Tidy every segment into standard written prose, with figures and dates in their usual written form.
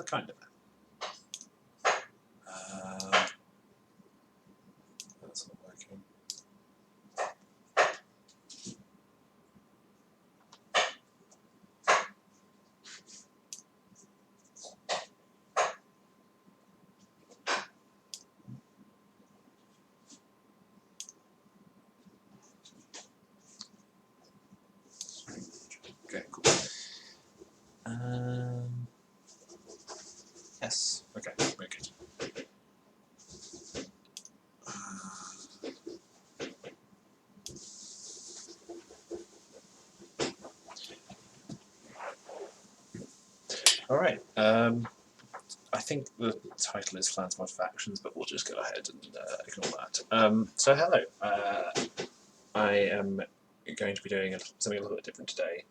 kind of. That's not working. Okay, cool. Yes. Okay. Very good. All right. I think the title is Plans Mod Factions, but we'll just go ahead and ignore that. So hello. I am going to be doing something a little bit different today.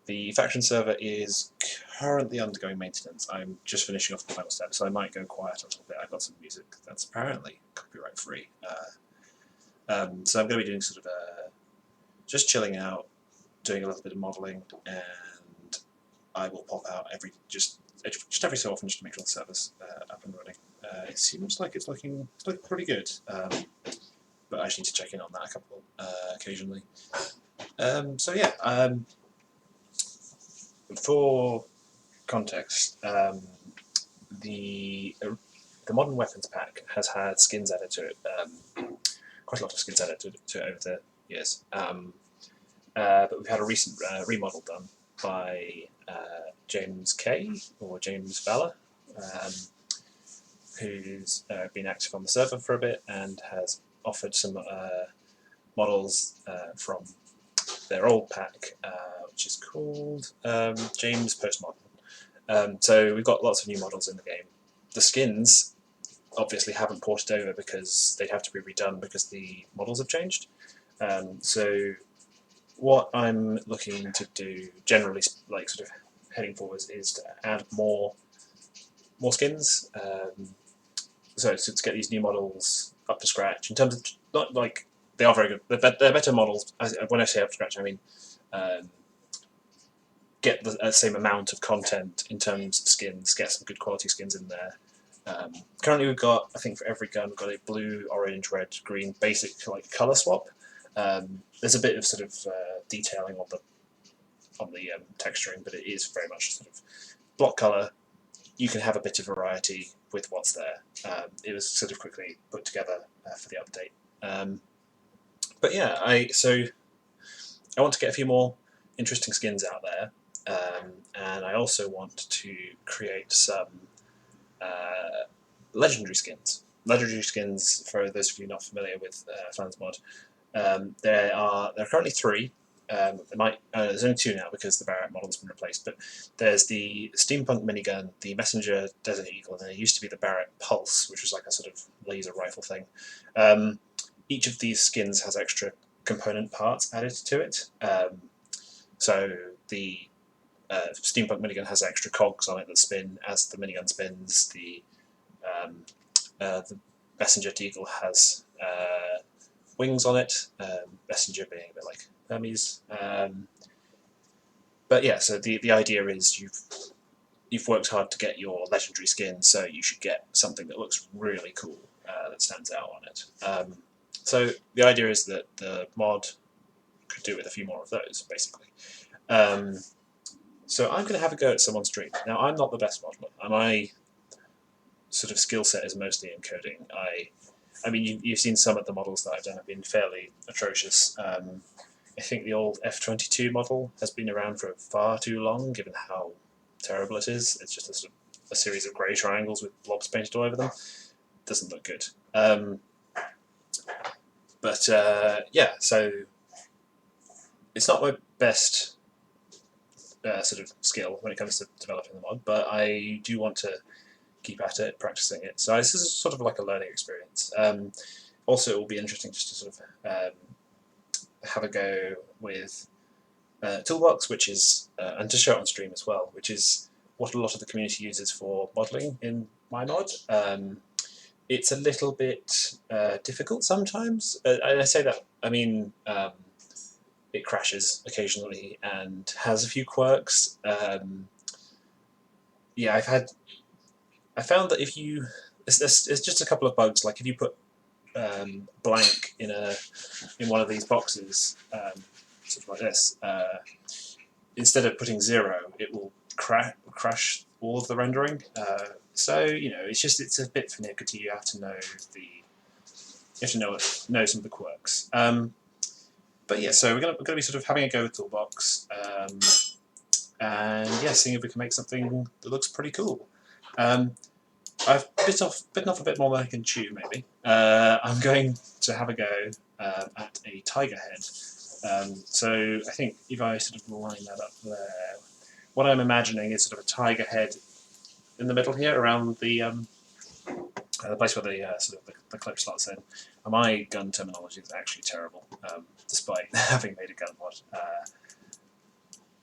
The faction server is currently undergoing maintenance. I'm just finishing off the final steps, so I might go quiet a little bit. I've got some music that's apparently copyright free. So I'm going to be doing sort of just chilling out, doing a little bit of modelling, and I will pop out just every so often just to make sure the server's up and running. It seems like it's looking pretty good, but I just need to check in on that occasionally. So yeah. For context, the Modern Weapons pack has had skins added to it, quite a lot of skins added to it over the years. But we've had a recent remodel done by James K, or James Valor, who's been active on the server for a bit and has offered some models from their old pack, which is called James Postmodern. So we've got lots of new models in the game. The skins obviously haven't ported over because they'd have to be redone because the models have changed. So what I'm looking to do generally, like sort of heading forwards, is to add more skins. So to get these new models up to scratch in terms of not like. They are very good. They're better models. When I say up to scratch, I mean get the same amount of content in terms of skins, get some good quality skins in there. Currently we've got, I think for every gun, we've got a blue, orange, red, green, basic like colour swap. There's a bit of sort of detailing on the texturing, but it is very much sort of block colour. You can have a bit of variety with what's there. It was sort of quickly put together for the update. But yeah, I want to get a few more interesting skins out there, and I also want to create some legendary skins. Legendary skins, for those of you not familiar with Fansmod, there are currently 3. There's only 2 now because the Barrett model's been replaced, but there's the Steampunk minigun, the Messenger Desert Eagle, and there used to be the Barrett Pulse, which was like a sort of laser rifle thing. Each of these skins has extra component parts added to it. So the Steampunk minigun has extra cogs on it that spin as the minigun spins. The Messenger Eagle has wings on it, Messenger being a bit like Hermes. But yeah, so the idea is you've worked hard to get your legendary skin, so you should get something that looks really cool, that stands out on it. So the idea is that the mod could do with a few more of those, basically. So I'm going to have a go at someone's stream. Now, I'm not the best modeler, and my sort of skill set is mostly in coding. I mean, you've seen some of the models that I've done have been fairly atrocious. I think the old F-22 model has been around for far too long, given how terrible it is. It's just a, sort of a series of grey triangles with blobs painted all over them. Doesn't look good. But yeah, so it's not my best sort of skill when it comes to developing the mod, but I do want to keep at it, practicing it. So this is sort of like a learning experience. Also, it will be interesting just to sort of have a go with Toolbox, which is, and to show it on stream as well, which is what a lot of the community uses for modelling in my mod. It's a little bit difficult sometimes. And I say that, I mean, it crashes occasionally and has a few quirks. yeah, I found that if you it's just a couple of bugs. Like if you put blank in one of these boxes, sort of like this, instead of putting 0, it will crash all of the rendering. So it's a bit finicky. You have to know know some of the quirks. But yeah, so we're gonna be sort of having a go with Toolbox, and yeah, seeing if we can make something that looks pretty cool. I've bitten off a bit more than I can chew, maybe. I'm going to have a go at a tiger head. So I think if I sort of line that up there, what I'm imagining is sort of a tiger head in the middle here, around the place where the sort of the clip slots in. And my gun terminology is actually terrible, despite having made a gun mod.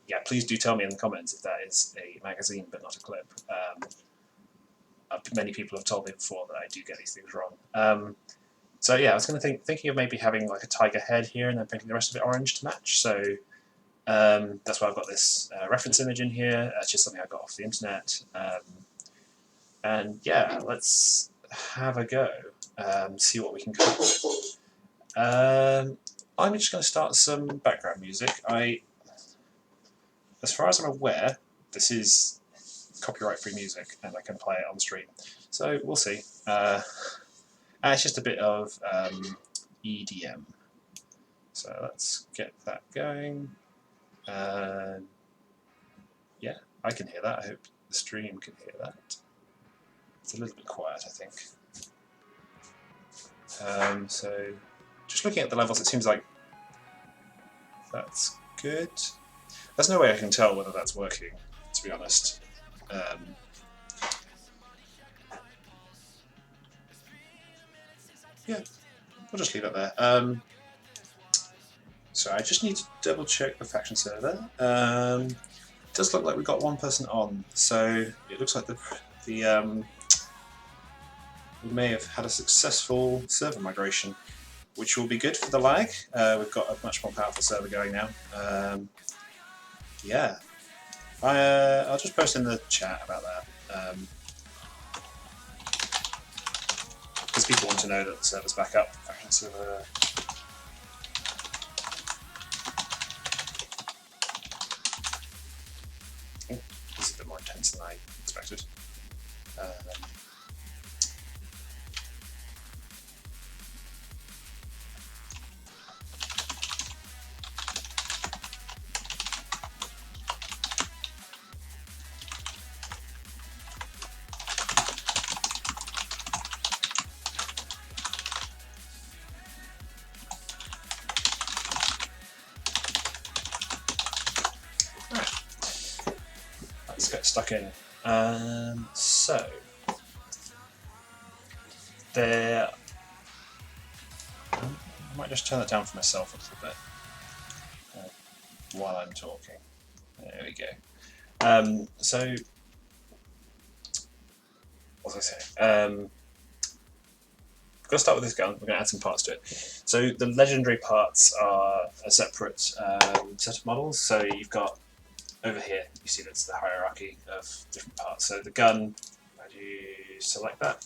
Yeah, please do tell me in the comments if that is a magazine but not a clip. Many people have told me before that I do get these things wrong. So yeah, I was thinking of maybe having like a tiger head here and then painting the rest of it orange to match. So that's why I've got this reference image in here. It's just something I got off the internet. And yeah, let's have a go. See what we can come up with. I'm just going to start some background music. As far as I'm aware, this is copyright-free music, and I can play it on stream. So we'll see. It's just a bit of EDM. So let's get that going. Yeah, I can hear that. I hope the stream can hear that. It's a little bit quiet, I think. So just looking at the levels, it seems like that's good. There's no way I can tell whether that's working, to be honest. Yeah, we'll just leave it there. So I just need to double check the faction server. It does look like we've got one person on, so it looks like we may have had a successful server migration, which will be good for the lag. We've got a much more powerful server going now. Yeah, I'll just post in the chat about that, because people want to know that the server's back up. Faction server. Oh, this is a bit more intense than I expected. Let's get stuck in. So there. I might just turn that down for myself a little bit while I'm talking. There we go. So, what was I saying? We're going to start with this gun. We're going to add some parts to it. So the legendary parts are a separate set of models. So you've got over here, you see that's the hierarchy of different parts. So the gun, how do you select that?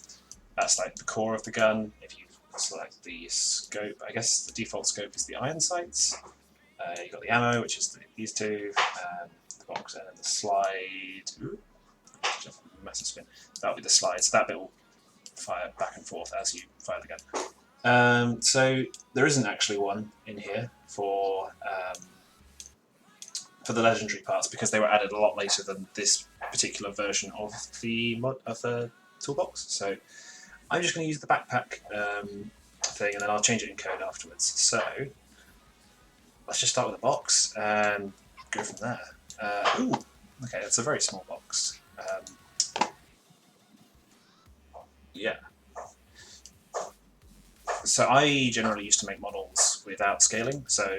That's like the core of the gun. If you select the scope, I guess the default scope is the iron sights. You've got the ammo, which is these two, the box, and then the slide. Ooh, massive spin. That'll be the slide. So that bit will fire back and forth as you fire the gun. So there isn't actually one in here for the legendary parts because they were added a lot later than this particular version of the toolbox. So I'm just going to use the backpack thing, and then I'll change it in code afterwards. So let's just start with a box and go from there. Ooh, okay, it's a very small box. Yeah. So I generally used to make models without scaling, so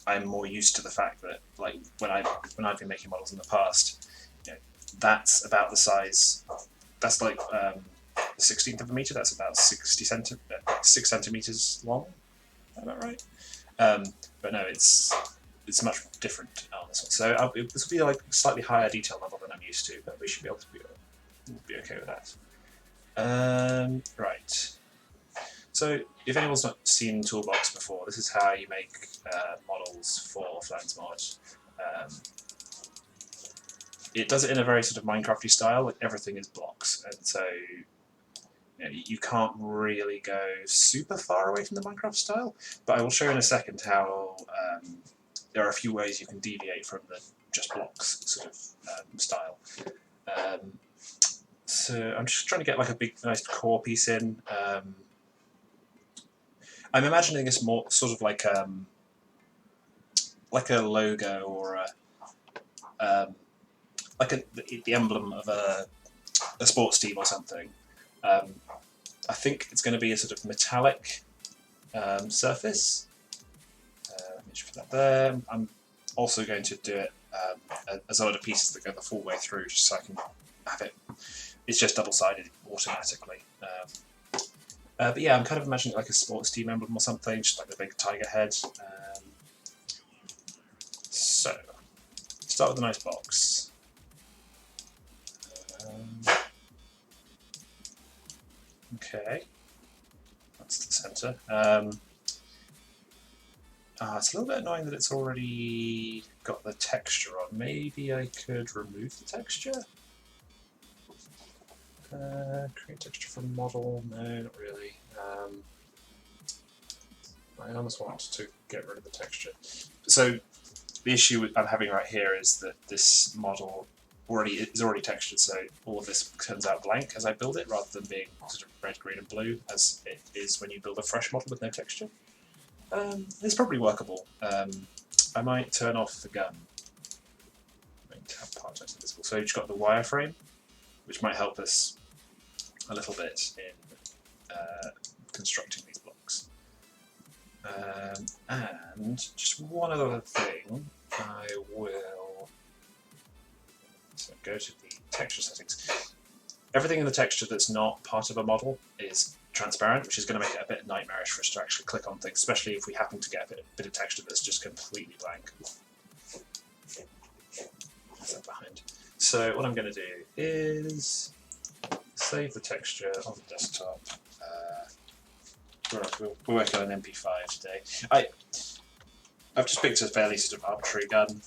I'm more used to the fact that, like, when I've been making models in the past, that's about the size. That's like a 16th of a meter. That's about 6 centimeters long. Is that right? But no, it's much different on this one. So this will be like slightly higher detail level than I'm used to, but we should be able to be okay with that. Right. So, if anyone's not seen Toolbox before, this is how you make models for Flans mod. It does it in a very sort of Minecrafty style, like everything is blocks, and so you can't really go super far away from the Minecraft style. But I will show in a second how there are a few ways you can deviate from the just blocks sort of style. So I'm just trying to get like a big, nice core piece in. I'm imagining this more sort of like a logo or the emblem of a sports team or something. I think it's going to be a sort of metallic surface. Let me just put that there. I'm also going to do it as a lot of pieces that go the full way through, just so I can have it. It's just double-sided automatically. But yeah, I'm kind of imagining it like a sports team emblem or something, just like the big tiger head. So, start with a nice box. Okay, that's the centre. It's a little bit annoying that it's already got the texture on. Maybe I could remove the texture? Create texture from model? No, not really. I almost want to get rid of the texture. So the issue I'm having right here is that this model is already textured, so all of this turns out blank as I build it, rather than being sort of red, green, and blue as it is when you build a fresh model with no texture. It's probably workable. I might turn off the gun. I'm going to have part invisible. So you've got the wireframe, which might help us a little bit in constructing these blocks. And just one other thing, I will go to the texture settings. Everything in the texture that's not part of a model is transparent, which is going to make it a bit nightmarish for us to actually click on things, especially if we happen to get a bit of texture that's just completely blank. That's that behind. So what I'm going to do is save the texture on the desktop. We're working on an MP5 today. I've just picked a fairly sort of arbitrary gun.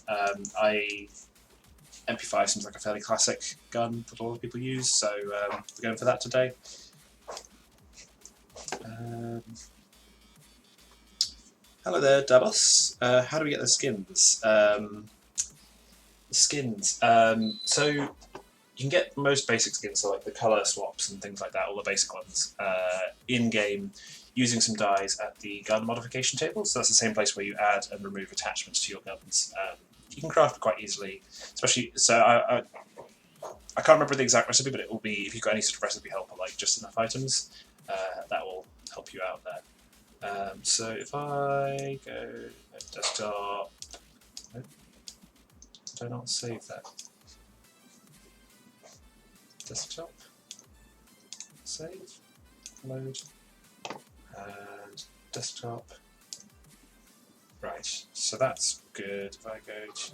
MP5 seems like a fairly classic gun that a lot of people use, so we're going for that today. Hello there, Davos. How do we get the skins? So you can get most basic skins, so like the colour swaps and things like that, all the basic ones, in-game using some dyes at the gun modification table. So that's the same place where you add and remove attachments to your guns. You can craft quite easily, especially, so I can't remember the exact recipe, but it will be, if you've got any sort of recipe helper, like just enough items, that will help you out there. So if I go desktop, nope, did I not save that? Desktop, save, load, and desktop. Right, so that's good. If I go to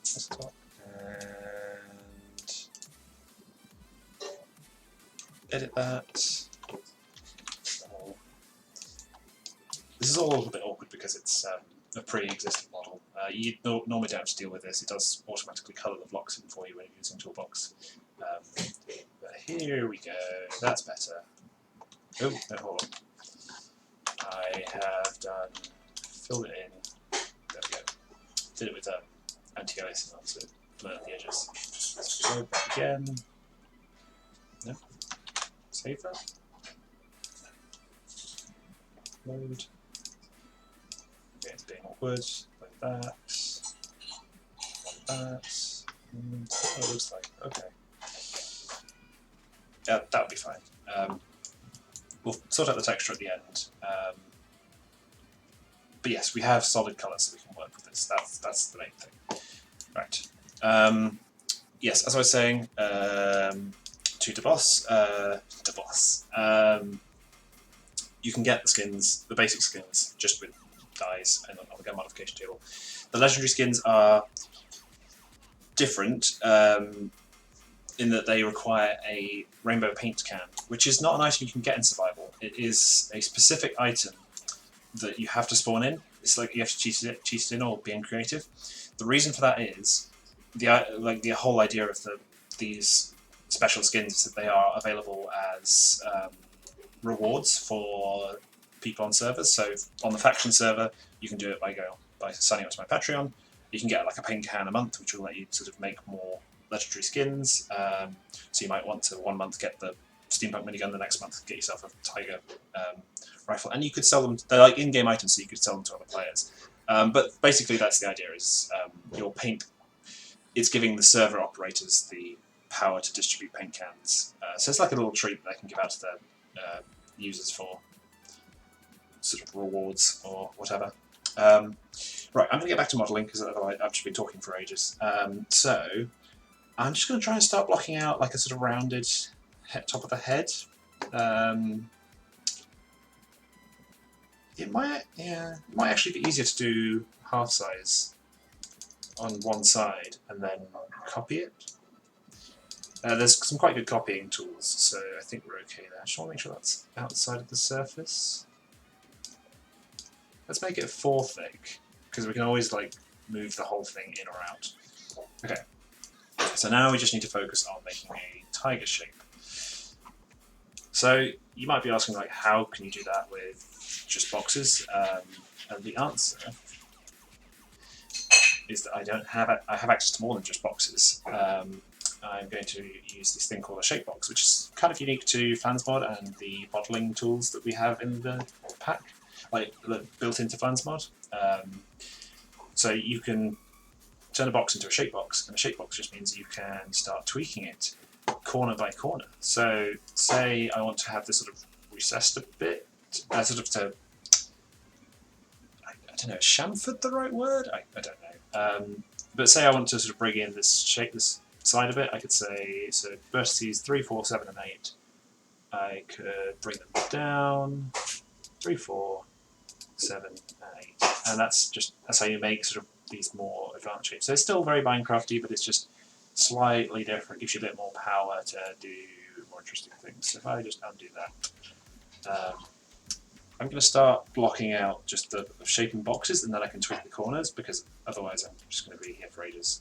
desktop and edit that. This is all a little bit awkward because it's a pre-existing model. You normally don't have to deal with this. It does automatically colour the blocks in for you when you're using Toolbox. But here we go. That's better. Oh, no, hold on. I have filled it in. There we go. Did it with anti-aliasing on to blur the edges. Let's load that again. No. Save that. Load. Okay, it's being awkward. Like that. Like that. And that's what it looks like. Okay. Yeah, that would be fine. We'll sort out the texture at the end. But yes, we have solid colours, so we can work with this. That's the main thing. Right. Yes, as I was saying, to DeBoss, you can get the skins, the basic skins, just with dyes and on the gun modification table. The legendary skins are different in that they require a rainbow paint can, which is not an item you can get in survival. It is a specific item that you have to spawn in. It's like you have to cheat it in or being creative. The reason for that is the whole idea of these special skins is that they are available as rewards for people on servers. So on the faction server, you can do it by signing up to my Patreon. You can get like a paint can a month, which will let you sort of make more legendary skins. So you might want to 1 month get the steampunk minigun, the next month get yourself a tiger rifle, and you could sell them. They're like in-game items, so you could sell them to other players. But basically, that's the idea: is your paint. It's giving the server operators the power to distribute paint cans. So it's like a little treat that they can give out to their users for sort of rewards or whatever. Right, I'm going to get back to modelling because I've just been talking for ages. So I'm just going to try and start blocking out like a sort of rounded top of the head. It might actually be easier to do half size on one side and then copy it. There's some quite good copying tools, so I think we're okay there. I just want to make sure that's outside of the surface. Let's make it 4 thick, because we can always like move the whole thing in or out. Okay, so now we just need to focus on making a tiger shape. So you might be asking, like, how can you do that with just boxes? And the answer is that I have access to more than just boxes. I'm going to use this thing called a shape box, which is kind of unique to Flansmod and the modelling tools that we have in the pack, like built into Flansmod. So you can turn a box into a shape box, and a shape box just means you can start tweaking it corner by corner. So say I want to have this sort of recessed a bit, sort of to, I don't know, is chamfered the right word? I don't know. But say I want to sort of bring in this shape, this side of it, I could say, so vertices 3, 4, 7 and 8. I could bring them down 3, 4, 7 and 8. And that's how you make sort of these more advanced shapes. So it's still very Minecrafty, but it's just slightly different, gives you a bit more power to do more interesting things. So if I just undo that, I'm going to start blocking out just the shaping boxes, and then I can tweak the corners, because otherwise I'm just going to be here for ages.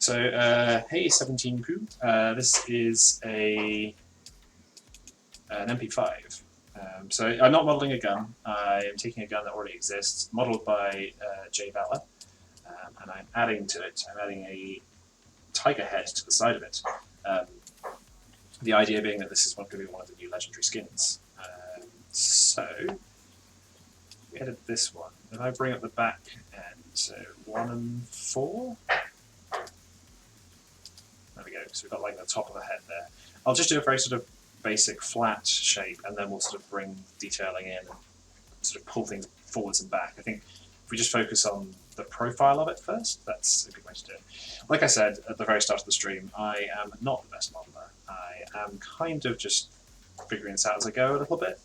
Hey 17 crew, this is an MP5. So I'm not modelling a gun, I am taking a gun that already exists, modelled by J Valor, and I'm adding to it, I'm adding a tiger head to the side of it. The idea being that this is going to be one of the new legendary skins. So we added this one. If I bring up the back end, so 1 and 4. There we go. So we've got like the top of the head there. I'll just do a very sort of basic flat shape, and then we'll sort of bring detailing in and sort of pull things forwards and back. I think if we just focus on the profile of it first, that's a good way to do it. Like I said at the very start of the stream, I am not the best modeler. I am kind of just figuring this out as I go a little bit.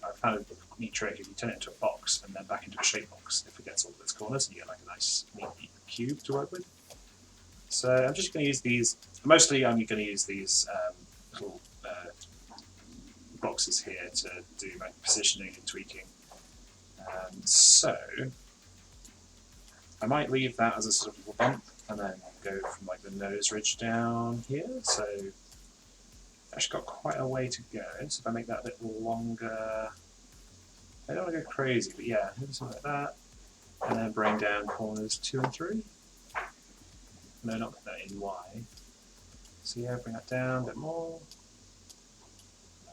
I found a neat trick. If you turn it into a box and then back into a shape box, it forgets all of its corners, and you get like a nice neat cube to work with. So I'm just going to use these. Mostly, I'm going to use these little boxes here to do my positioning and tweaking. So I might leave that as a sort of a bump, and then go from like the nose ridge down here. So I've actually got quite a way to go. So if I make that a bit longer, I don't want to go crazy, but yeah, maybe something like that, and then bring down corners 2 and 3. No, not put that in Y. So yeah, bring that down a bit more.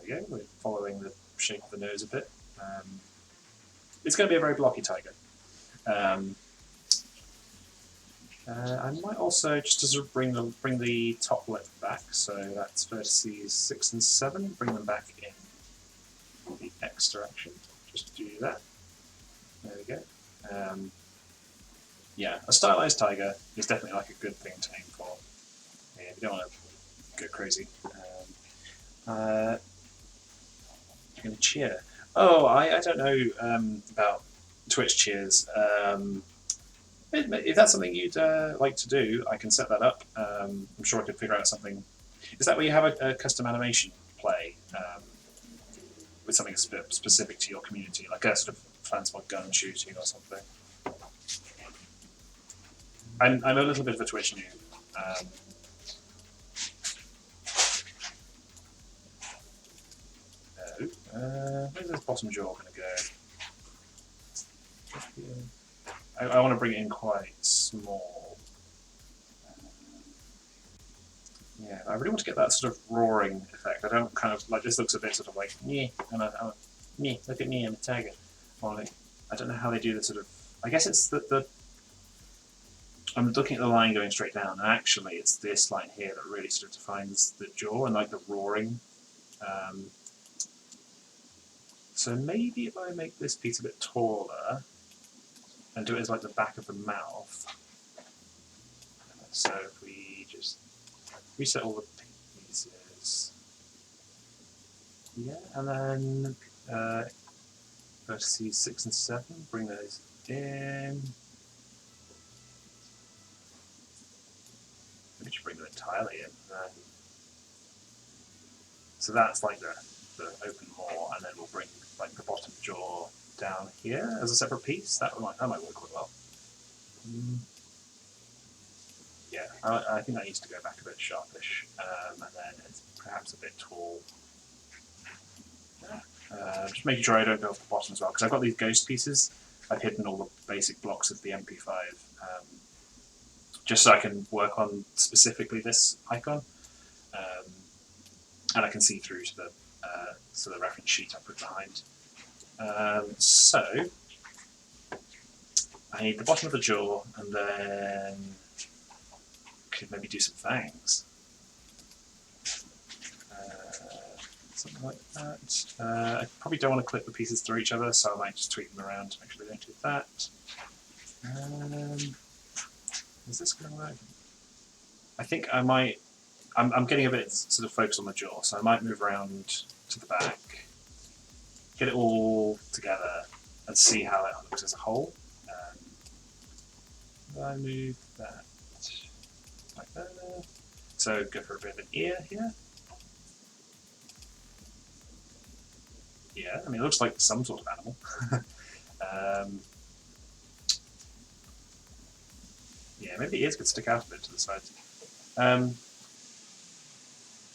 There we go, we're following the shape of the nose a bit. It's going to be a very blocky tiger. I might also, just to sort of bring the top lip back, so that's vertices 6 and 7, bring them back in the X direction. Just do that. There we go. Yeah, a stylized tiger is definitely like a good thing to aim for. Yeah, you don't want to go crazy. You're going to cheer. Oh, I don't know about Twitch cheers. If that's something you'd like to do, I can set that up. I'm sure I could figure out something. Is that where you have a custom animation play with something specific to your community, like a sort of fansmod gun shooting or something? I'm a little bit of a Twitch noob. Where's this bottom jaw going to go? I want to bring it in quite small. Yeah, I really want to get that sort of roaring effect. I don't kind of like this. Looks a bit sort of like me, and me. Look at me, I'm a tiger. Or like, I don't know how they do the sort of. I guess it's the. I'm looking at the line going straight down, and actually, it's this line here that really sort of defines the jaw and like the roaring. Um, so maybe if I make this piece a bit taller and do it as like the back of the mouth. So if we just reset all the pieces. Yeah, and then vertices 6 and 7, bring those in. Maybe just bring them entirely in. So that's like the open maw, and then we'll bring like the bottom jaw down here as a separate piece. That might work quite well. Yeah, I think that needs to go back a bit sharpish, and then it's perhaps a bit tall. Just making sure I don't go off the bottom as well, because I've got these ghost pieces. I've hidden all the basic blocks of the MP5, just so I can work on specifically this icon, and I can see through to the reference sheet I put behind. So I need the bottom of the jaw, and then could maybe do some fangs. Something like that. I probably don't want to clip the pieces through each other, so I might just tweak them around to make sure they don't do that. Is this going to work? I think I might. I'm getting a bit sort of focused on the jaw, so I might move around to the back, get it all together, and see how it looks as a whole. I move that like that. So go for a bit of an ear here. Yeah, I mean, it looks like some sort of animal. Yeah, maybe the ears could stick out a bit to the sides.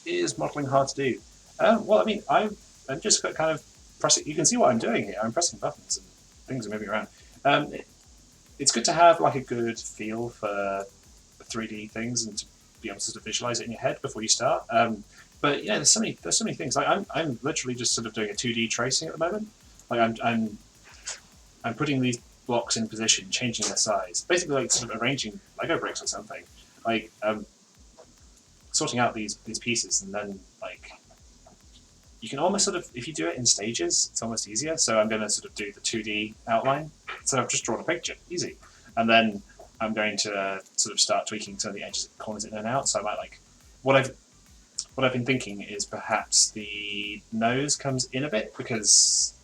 Is modelling hard to do? Well, I mean, I'm just kind of pressing. You can see what I'm doing here. I'm pressing buttons and things are moving around. It's good to have like a good feel for 3D things and to be able to sort of visualize it in your head before you start. But yeah, there's so many things. Like I'm literally just sort of doing a 2D tracing at the moment. Like I'm putting these blocks in position, changing their size, basically like sort of arranging Lego bricks or something. Like sorting out these pieces, and then like you can almost sort of, if you do it in stages, it's almost easier. So I'm going to sort of do the 2D outline. So I've just drawn a picture, easy, and then I'm going to sort of start tweaking some of the edges, corners in and out. So I might like what I've been thinking is perhaps the nose comes in a bit, because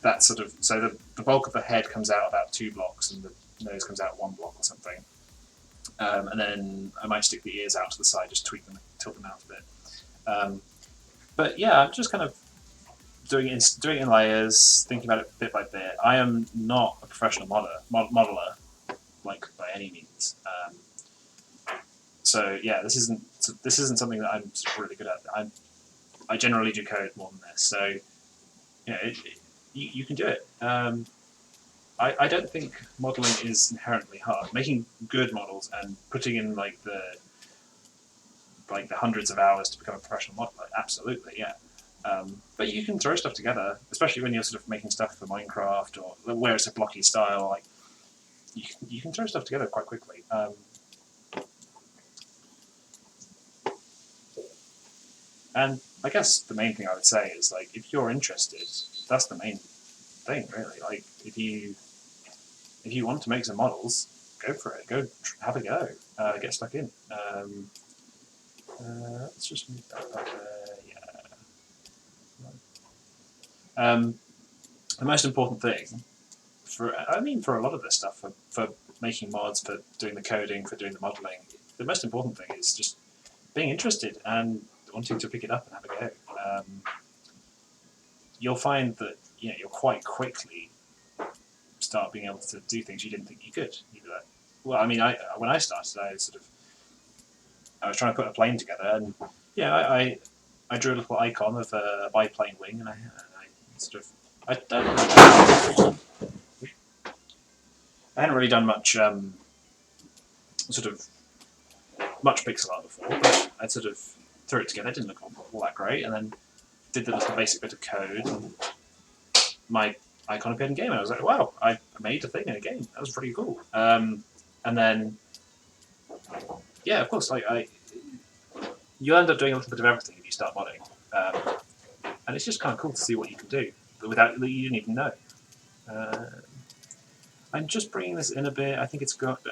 that's sort of, so the bulk of the head comes out about 2 blocks and the nose comes out 1 block or something. And then I might stick the ears out to the side, just tweak them, tilt them out a bit. But yeah, I'm just kind of doing it in layers, thinking about it bit by bit. I am not a professional modeler, like by any means. So yeah, this isn't something that I'm sort of really good at. I generally do code more than this, so you know, you can do it. I don't think modeling is inherently hard. Making good models and putting in like the hundreds of hours to become a professional modeler, absolutely, yeah. But you can throw stuff together, especially when you're sort of making stuff for Minecraft or where it's a blocky style. Like you can throw stuff together quite quickly. And I guess the main thing I would say is, like, if you're interested, that's the main thing, really. Like, if you want to make some models, go for it. Go have a go. Get stuck in. Let's just move that back there. Yeah. The most important thing for a lot of this stuff, for making mods, for doing the coding, for doing the modelling. The most important thing is just being interested and wanting to pick it up and have a go. You'll find that you'll quite quickly start being able to do things you didn't think you could. You'd be like, well, I mean, when I started, I was trying to put a plane together, and I drew a little icon of a biplane wing, and I sort of I don't I hadn't really done much sort of much pixel art before, but I sort of threw it together. It didn't look all that great, and then did the little basic bit of code, and my icon appeared in game, and I was like, wow, I made a thing in a game. That was pretty cool. And then, yeah, of course, you end up doing a little bit of everything if you start modding, and it's just kind of cool to see what you can do without that you didn't even know. I'm just bringing this in a bit. I think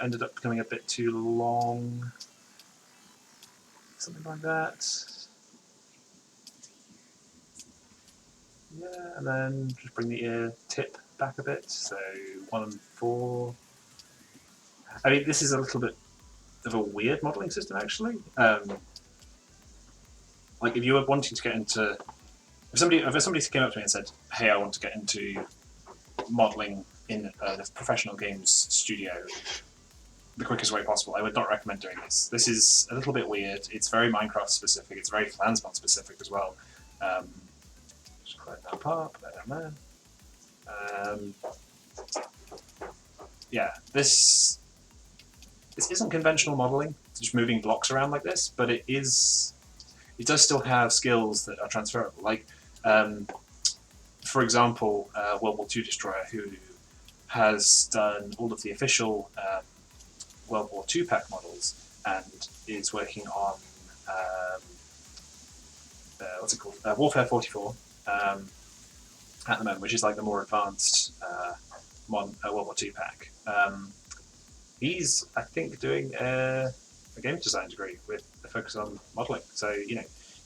ended up becoming a bit too long. Something like that. Yeah, and then just bring the ear tip back a bit. So 1 and 4. I mean, this is a little bit of a weird modelling system, actually. Like, if you were wanting to get into... If somebody came up to me and said, hey, I want to get into modelling in a professional games studio the quickest way possible, I would not recommend doing this. This is a little bit weird. It's very Minecraft specific. It's very Flansmon specific as well. Just close that part, put that down there. Yeah, this isn't conventional modelling. It's just moving blocks around like this, but it does still have skills that are transferable. Like, for example, World War II Destroyer, who has done all of the official World War II pack models and is working on what's it called? Warfare 44 at the moment, which is like the more advanced World War II pack. He's, I think, doing a game design degree with a focus on modelling. So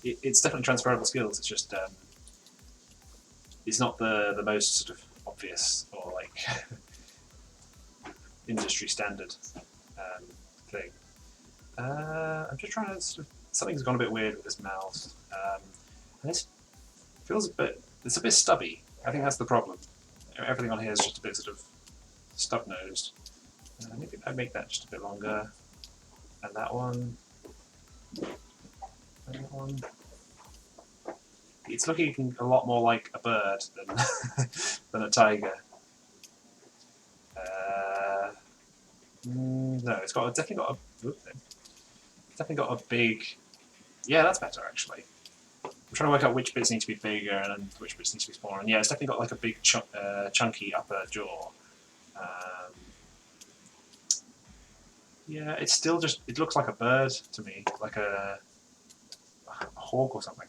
it's definitely transferable skills. It's just it's not the most sort of obvious or like industry standard thing. I'm just trying to something's gone a bit weird with this mouse, and this feels it's a bit stubby. I think that's the problem. Everything on here is just a bit sort of stub-nosed. Maybe I'd make that just a bit longer, and that one, and that one. It's looking a lot more like a bird than than a tiger. No, it's definitely got a big. Yeah, that's better actually. I'm trying to work out which bits need to be bigger and which bits need to be smaller. And yeah, it's definitely got like a big chunky upper jaw. Yeah, it's still it looks like a bird to me, like a hawk or something.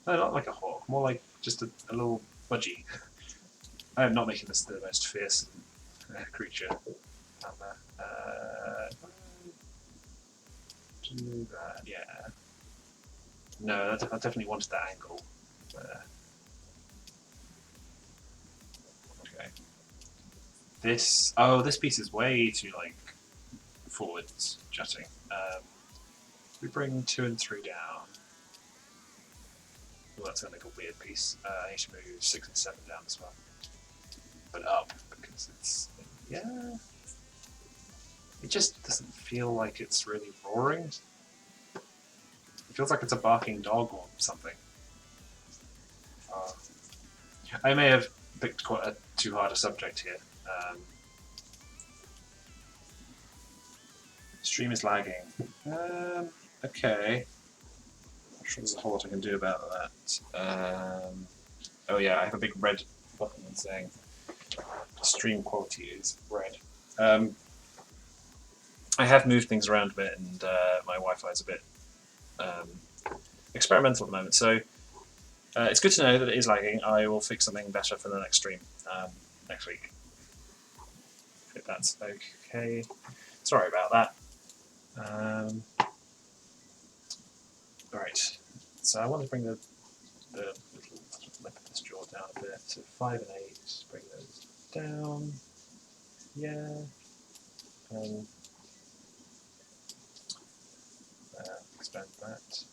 No, not like a hawk, more like just a little budgie. I am not making this the most fearsome creature out there. Do that, yeah. No, I definitely wanted that angle. Okay. This piece is way too like forwards jutting. We bring 2 and 3 down. Well, that's going to make a weird piece. I need to move 6 and 7 down as well. But up, because it's... Yeah... It just doesn't feel like it's really roaring. It feels like it's a barking dog or something. I may have picked quite too hard a subject here. Stream is lagging. Okay. I'm sure there's a whole lot I can do about that. Oh yeah, I have a big red button saying stream quality is red. I have moved things around a bit, and my Wi-Fi is a bit experimental at the moment. So it's good to know that it is lagging. I will fix something better for the next stream next week. If that's okay. Sorry about that. Right. So I want to bring the little lip of this jaw down a bit. So 5 and 8. Bring those down. Yeah. Expand that.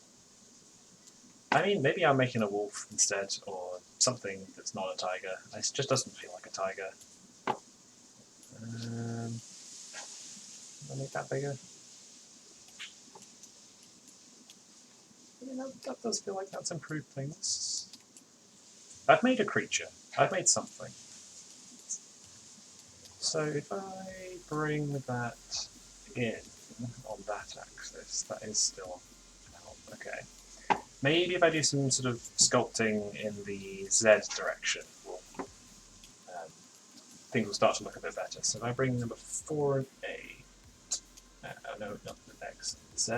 I mean, maybe I'm making a wolf instead, or something that's not a tiger. It just doesn't feel like a tiger. I'll make that bigger. Yeah, that does feel like that's improved things. I've made a creature. I've made something. So if I bring that in on that axis, that is still out. Okay. Maybe if I do some sort of sculpting in the Z direction, things will start to look a bit better. So if I bring number 4 and 8, no, not the X, Z,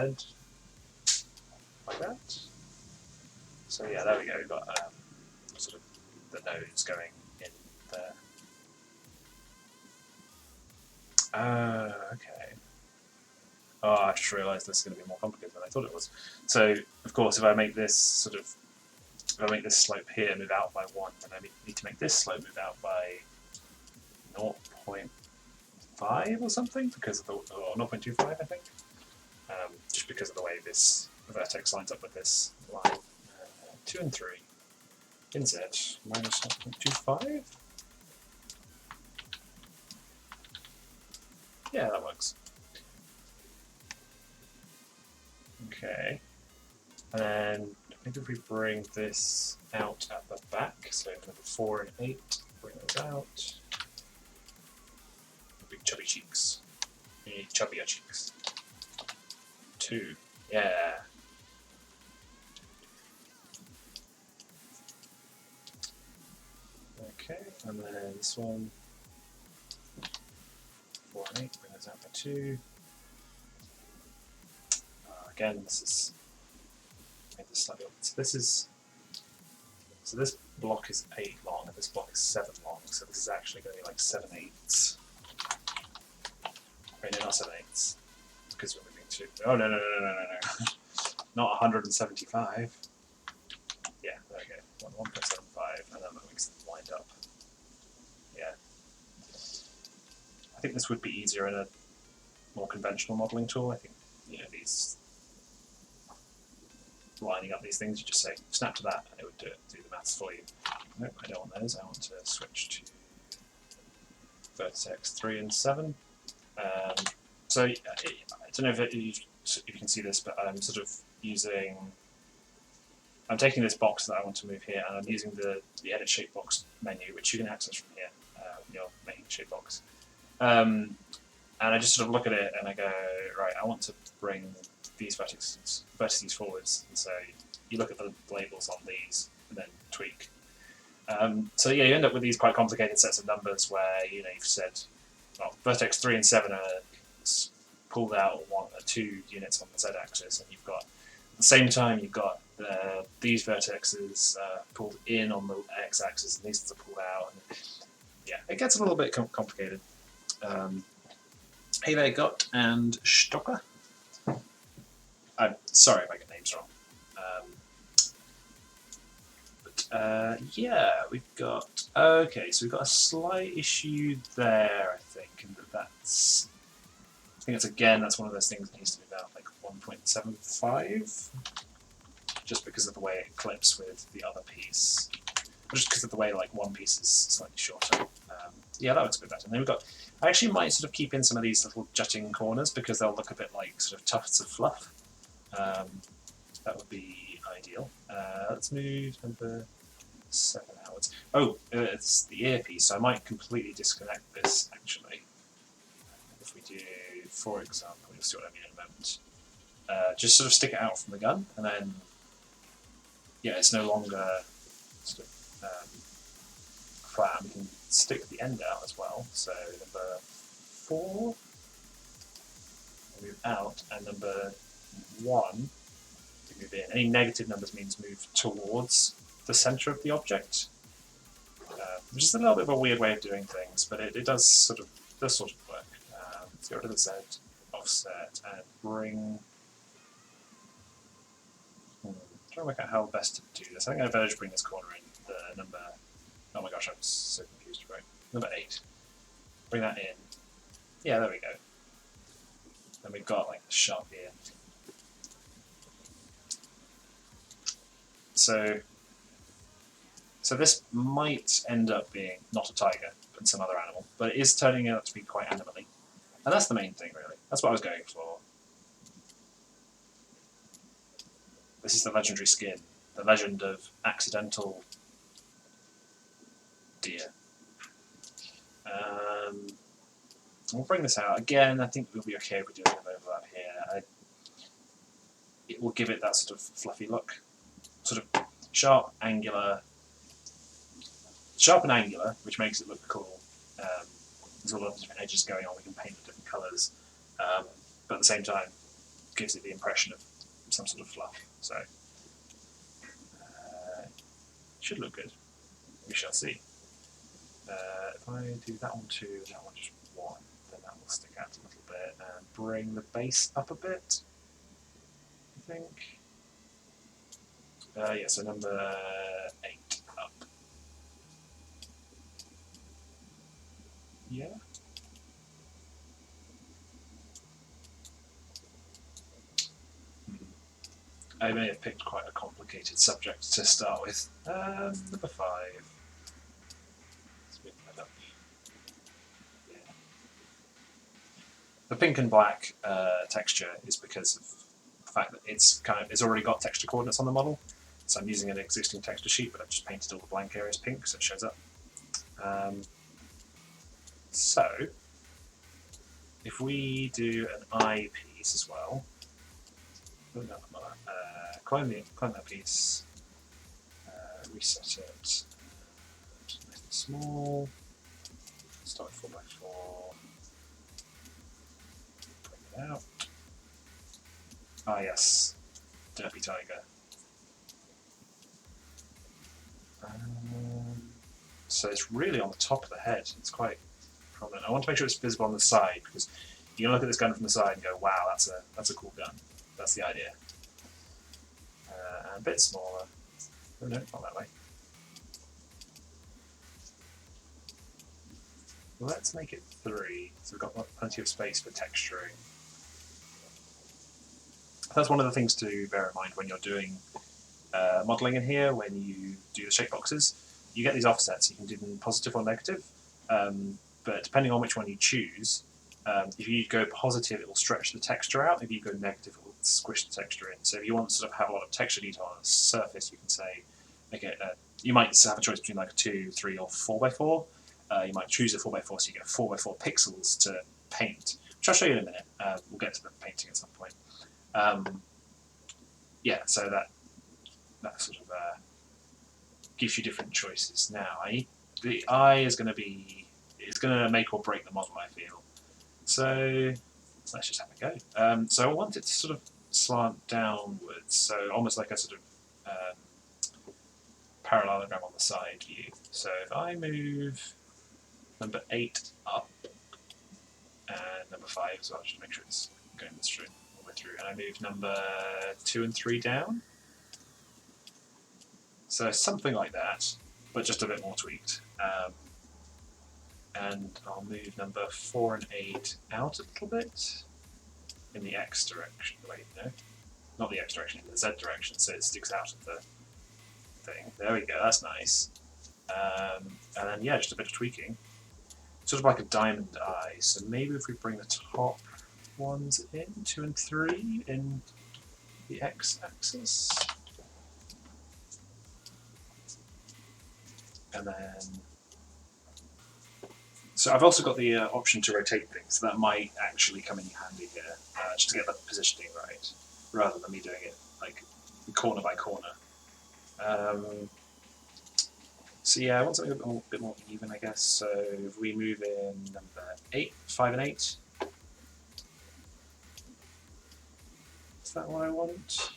like that. So yeah, there we go. We've got sort of the nodes going in there. Okay. Oh, I just realised this is going to be more complicated than I thought it was. So, of course, if I make this slope here move out by 1, then I need to make this slope move out by 0.5 or something, because of the, or 0.25, I think. Just because of the way this vertex lines up with this line. 2 and 3 in Z minus 0.25. Yeah, that works. Okay. And then I think if we bring this out at the back, so number 4 and 8, bring those out. Big chubby cheeks. You need chubbier cheeks. 2. Yeah. Okay, and then this one. 4 and 8, bring those out by 2. Again, this is made this slightly up. So this block is 8 long, and this block is 7 long. So this is actually going to be like 7/8. Wait, no, not 7/8. Because we're moving to. Oh no. Not 175. Yeah, there we go. 1.75, and then that makes it lined up. Yeah. I think this would be easier in a more conventional modelling tool. I think these lining up these things, you just say snap to that, and it would do the maths for you. Nope, I don't want those. I want to switch to vertex 3 and 7. So I don't know if you can see this, but I'm sort of I'm taking this box that I want to move here, and I'm using the edit shape box menu, which you can access from here when you're making the shape box. And I just sort of look at it and I go, right, I want to bring these vertices forwards. And so you look at the labels on these and then tweak. So yeah, you end up with these quite complicated sets of numbers where you've said, well, vertex 3 and 7 are pulled out 2 units on the z-axis, and you've got at the same time you've got these vertexes pulled in on the x-axis, and these are pulled out. And, yeah, it gets a little bit complicated. Hey there, Gott and Stocker. I'm sorry if I get names wrong. Yeah, we've got. Okay, so we've got a slight issue there, I think, and that's. I think that's one of those things that needs to be about like 1.75, just because of the way it clips with the other piece, just because of the way like one piece is slightly shorter. Yeah, that looks a bit better. And then we've got. I actually might sort of keep in some of these little jutting corners because they'll look a bit like sort of tufts of fluff. That would be ideal. Let's move number 7 outwards. Oh, it's the earpiece, so I might completely disconnect this actually. If we do, for example, you'll see what I mean in a moment. Just sort of stick it out from the gun, and then, yeah, it's no longer sort of flat. We can stick the end out as well. So number 4, move out, and number 1, move in. Any negative numbers means move towards the center of the object, which is a little bit of a weird way of doing things, but it does sort of work. Let's get rid of the Z, offset, and bring. Trying to work out how best to do this. I think I better just bring this corner in. The number. Oh my gosh, I'm so confused. Right, number 8. Bring that in. Yeah, there we go. Then we've got like the sharp ear. So this might end up being not a tiger, but some other animal, but it is turning out to be quite animally. And that's the main thing, really. That's what I was going for. This is the legendary skin, the legend of accidental deer. We'll bring this out. Again, I think we'll be okay if we do a bit of overlap here. It will give it that sort of fluffy look. Sort of sharp and angular, which makes it look cool. There's a lot of different edges going on. We can paint with different colours, but at the same time, gives it the impression of some sort of fluff. So, should look good. We shall see. If I do that one too, that one just one, then that will stick out a little bit and bring the base up a bit. I think. Yeah, so number 8 up. Yeah. I may have picked quite a complicated subject to start with. Number 5. Let's move that up. Yeah. The pink and black texture is because of the fact that it's already got texture coordinates on the model. So I'm using an existing texture sheet, but I've just painted all the blank areas pink, so it shows up. So if we do an eye piece as well, clone that piece, reset it, nice and small, start 4x4, bring it out. Ah yes, Derpy Tiger. So it's really on the top of the head. It's quite prominent. I want to make sure it's visible on the side because you can look at this gun from the side and go, "Wow, that's a cool gun." That's the idea. And a bit smaller. Oh no, not that way. Let's make it 3, so we've got plenty of space for texturing. That's one of the things to bear in mind when you're doing modelling in here, when you do the shape boxes. You get these offsets, you can do them positive or negative, but depending on which one you choose, if you go positive, it will stretch the texture out. If you go negative, it will squish the texture in. So if you want to sort of have a lot of texture detail on a surface, you can say, okay, you might have a choice between like a 2, 3, or 4x4. You might choose a 4x4 so you get 4x4 pixels to paint, which I'll show you in a minute. We'll get to the painting at some point. Yeah, so that sort of gives you different choices. Now, the eye is going to make or break the model, I feel. So let's just have a go. So I want it to sort of slant downwards, so almost like a sort of parallelogram on the side view. So if I move number 8 up and number 5 as well, just to make sure it's going this all the way through, and I move number 2 and 3 down. So something like that, but just a bit more tweaked. And I'll move number 4 and 8 out a little bit in the X direction. Wait, no, not the X direction, in the Z direction, so it sticks out of the thing. There we go, that's nice. And then, yeah, just a bit of tweaking. Sort of like a diamond eye. So maybe if we bring the top ones in, 2 and 3, in the X axis. And then, so I've also got the option to rotate things, so that might actually come in handy here, just to get the positioning right, rather than me doing it like corner by corner. So yeah, I want something a bit more even, I guess. So if we move in number 8, 5 and 8. Is that what I want?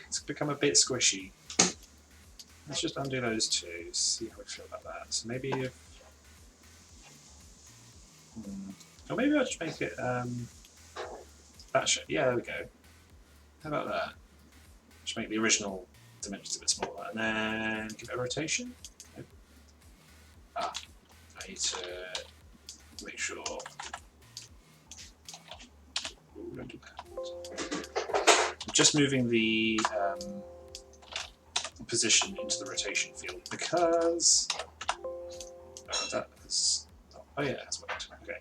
It's become a bit squishy. Let's just undo those two, see how I feel about that. So maybe if... Or maybe I'll just make it... that shape. Yeah, there we go. How about that? Just make the original dimensions a bit smaller, and then give it a rotation. Nope. I need to make sure don't do that. I'm just moving the position into the rotation field because that is. Oh yeah, it has worked. Okay.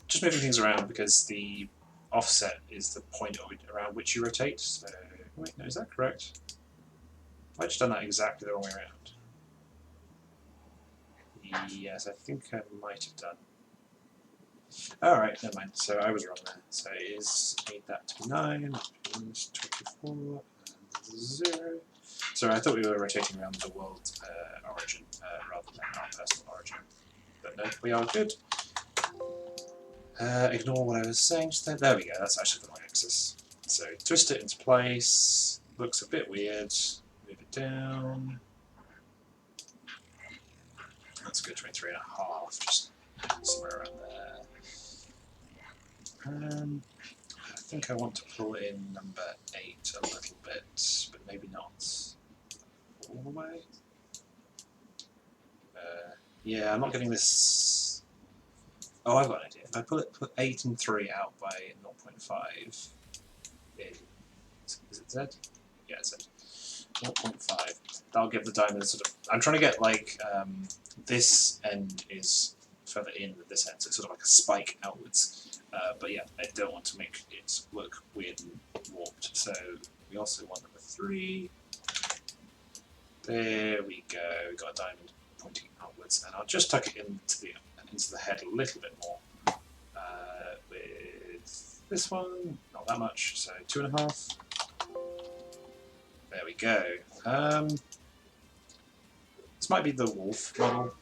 Just moving things around because the offset is the point around which you rotate. So, wait, no, is that correct? I've just done that exactly the wrong way around. Yes, I think I might have done. Alright, never mind. So I was wrong there. So it is, need that to be 9, is 24, and 0. So I thought we were rotating around the world origin rather than our personal origin. But no, we are good. Ignore what I was saying just there. There we go, that's actually the wrong axis. So twist it into place. Looks a bit weird. Move it down. That's good, 23.5, just somewhere around there. I think I want to pull in number 8 a little bit, but maybe not all the way. Yeah, I'm not getting this. Oh, I've got an idea. If I put 8 and 3 out by 0.5 in, is it Z? Yeah, it's Z. 0.5. That'll give the diamond sort of. I'm trying to get like this end is further in than this end, so it's sort of like a spike outwards. But yeah, I don't want to make it look weird and warped. So we also want number 3. There we go. We've got a diamond pointing outwards, and I'll just tuck it into the head a little bit more. With this one, not that much, so 2.5. There we go. This might be the wolf model,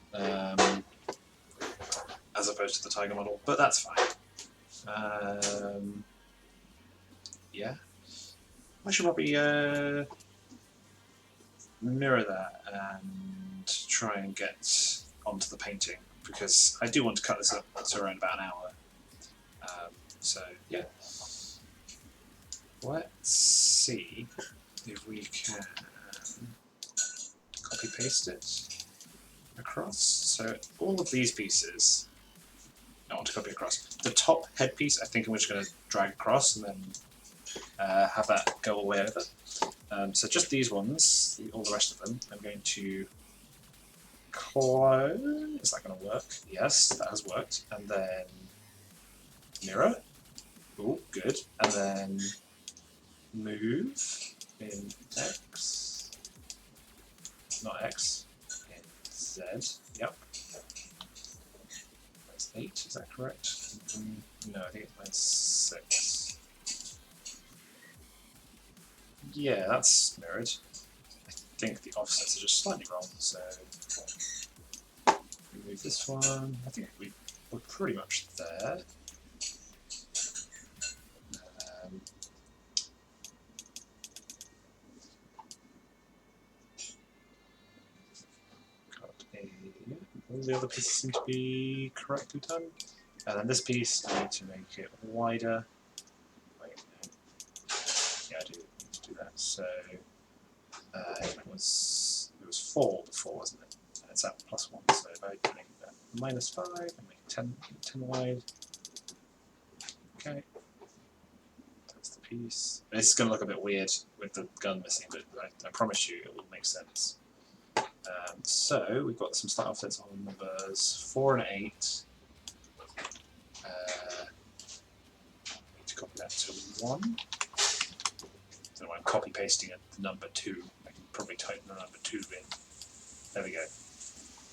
as opposed to the tiger model, but that's fine. Yeah. I should probably mirror that and try and get onto the painting, because I do want to cut this up to around about an hour. So, yeah. Let's see if we can copy paste it across. So all of these pieces I want to copy across. The top head piece I think I'm just going to drag across and then have that go away over. So just these ones, all the rest of them, I'm going to clone. Is that going to work? Yes, that has worked. And then mirror. Oh, good. And then move in X. Not X. In Z. Yep. That's 8. Is that correct? No, I think it's 6. Yeah, that's mirrored. I think the offsets are just slightly wrong, so remove this one. I think we're pretty much there. All the other pieces seem to be correctly done. And then this piece, I need to make it wider. Wait, no. Yeah, I do need to do that. So it was 4 before, wasn't it? And it's at +1. So if I make that -5 and make 10 wide. Okay. That's the piece. It's going to look a bit weird with the gun missing, but I promise you it will make sense. So we've got some start offsets on numbers 4 and 8. Need to copy that to 1. So I'm copy pasting the number 2. I can probably type the number 2 in. There we go.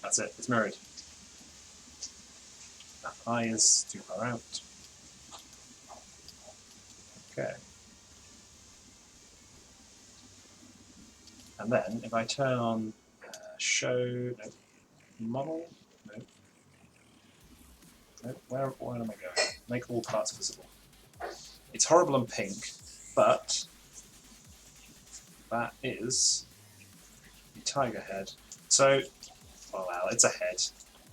That's it. It's mirrored. That eye is too far out. Okay. And then if I turn on show, no, model, no. No, where am I going? Make all parts visible. It's horrible and pink, but that is the tiger head. So, oh well, it's a head.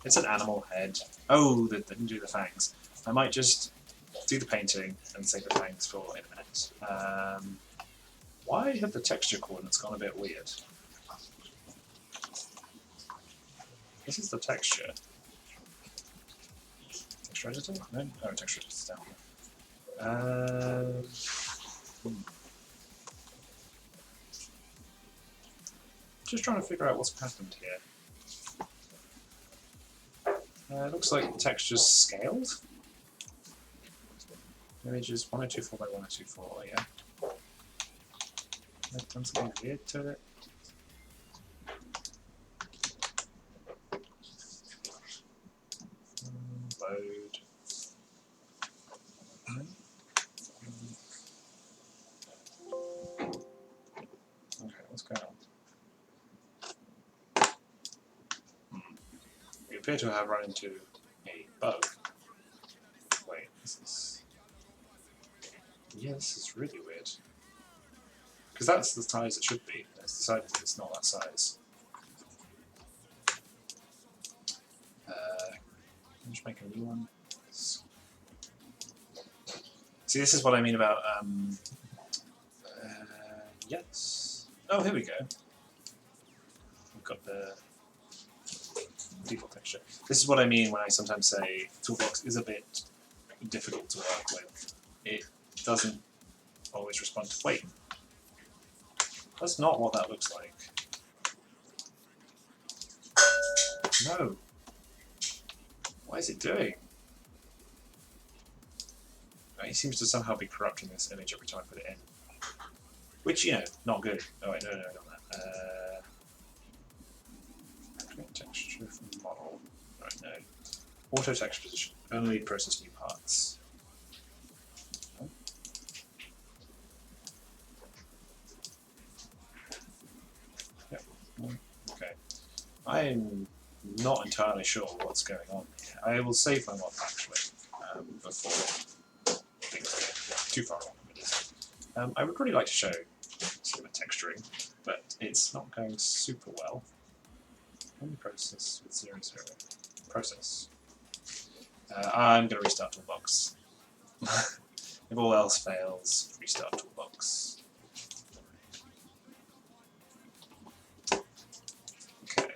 It's an animal head. Oh, they didn't do the fangs. I might just do the painting and save the fangs for in a minute. Why have the texture coordinates gone a bit weird? This is the texture. Texture editor? No? Oh, texture editor's down. Just trying to figure out what's happened here. It looks like the texture's scaled. Images 1024 by 1024, yeah. I've done something weird to it. Load. Okay, what's going on? We appear to have run into a bug. Wait, this is... Yeah, this is really weird. Because that's the size it should be. It's decided that it's not that size. Just make a new one. See, this is what I mean about... yes. Oh, here we go. We've got the default texture. This is what I mean when I sometimes say Toolbox is a bit difficult to work with. It doesn't always respond to... Wait. That's not what that looks like. No. What is it doing? It seems to somehow be corrupting this image every time I put it in. Which, you know, not good. Oh wait, no, not that. Activate texture from model. Right, no. Auto texture position. Only process new parts. Oh. Yep. Okay. I'm not entirely sure what's going on here. I will save my mod actually before things get too far along. I would really like to show sort of texturing, but it's not going super well. Only process with 0, 0. Process. I'm going to restart Toolbox. If all else fails, restart Toolbox. Okay.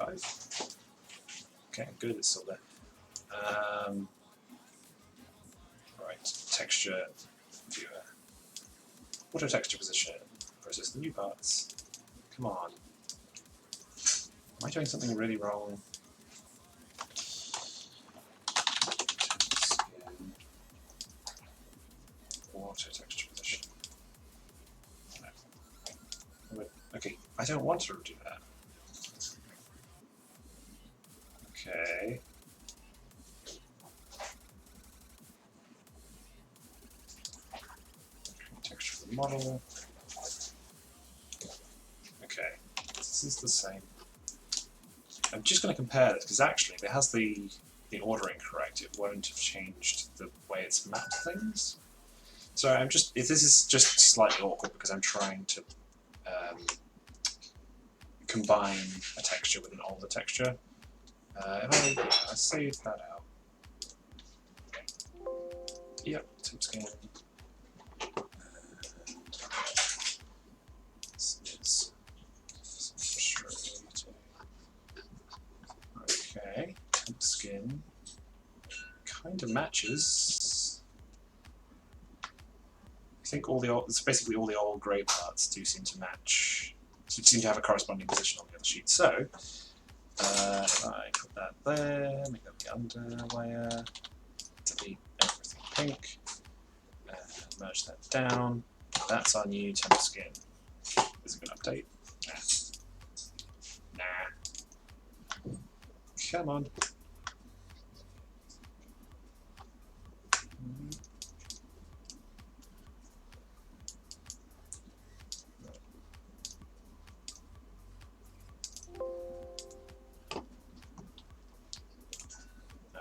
MP5. Okay, good, it's still there. Right, texture viewer. Auto texture position. Process the new parts. Come on. Am I doing something really wrong? Skin. Auto texture position. No. Okay, I don't want to do that. Okay. Texture for the model. Okay, this is the same. I'm just going to compare this because actually if it has the ordering correct, it won't have changed the way it's mapped things. So I'm just, this is just slightly awkward because I'm trying to combine a texture with an older texture. If I save that out. Yep, tip scan. Okay, temp skin kind of matches. I think all the old, it's basically all the old grey parts do seem to match. Seem to have a corresponding position on the other sheet. So if I put that there, make that the underlayer, delete everything pink, merge that down. That's our new temp skin. Is it going to update? Nah. Nah. Come on.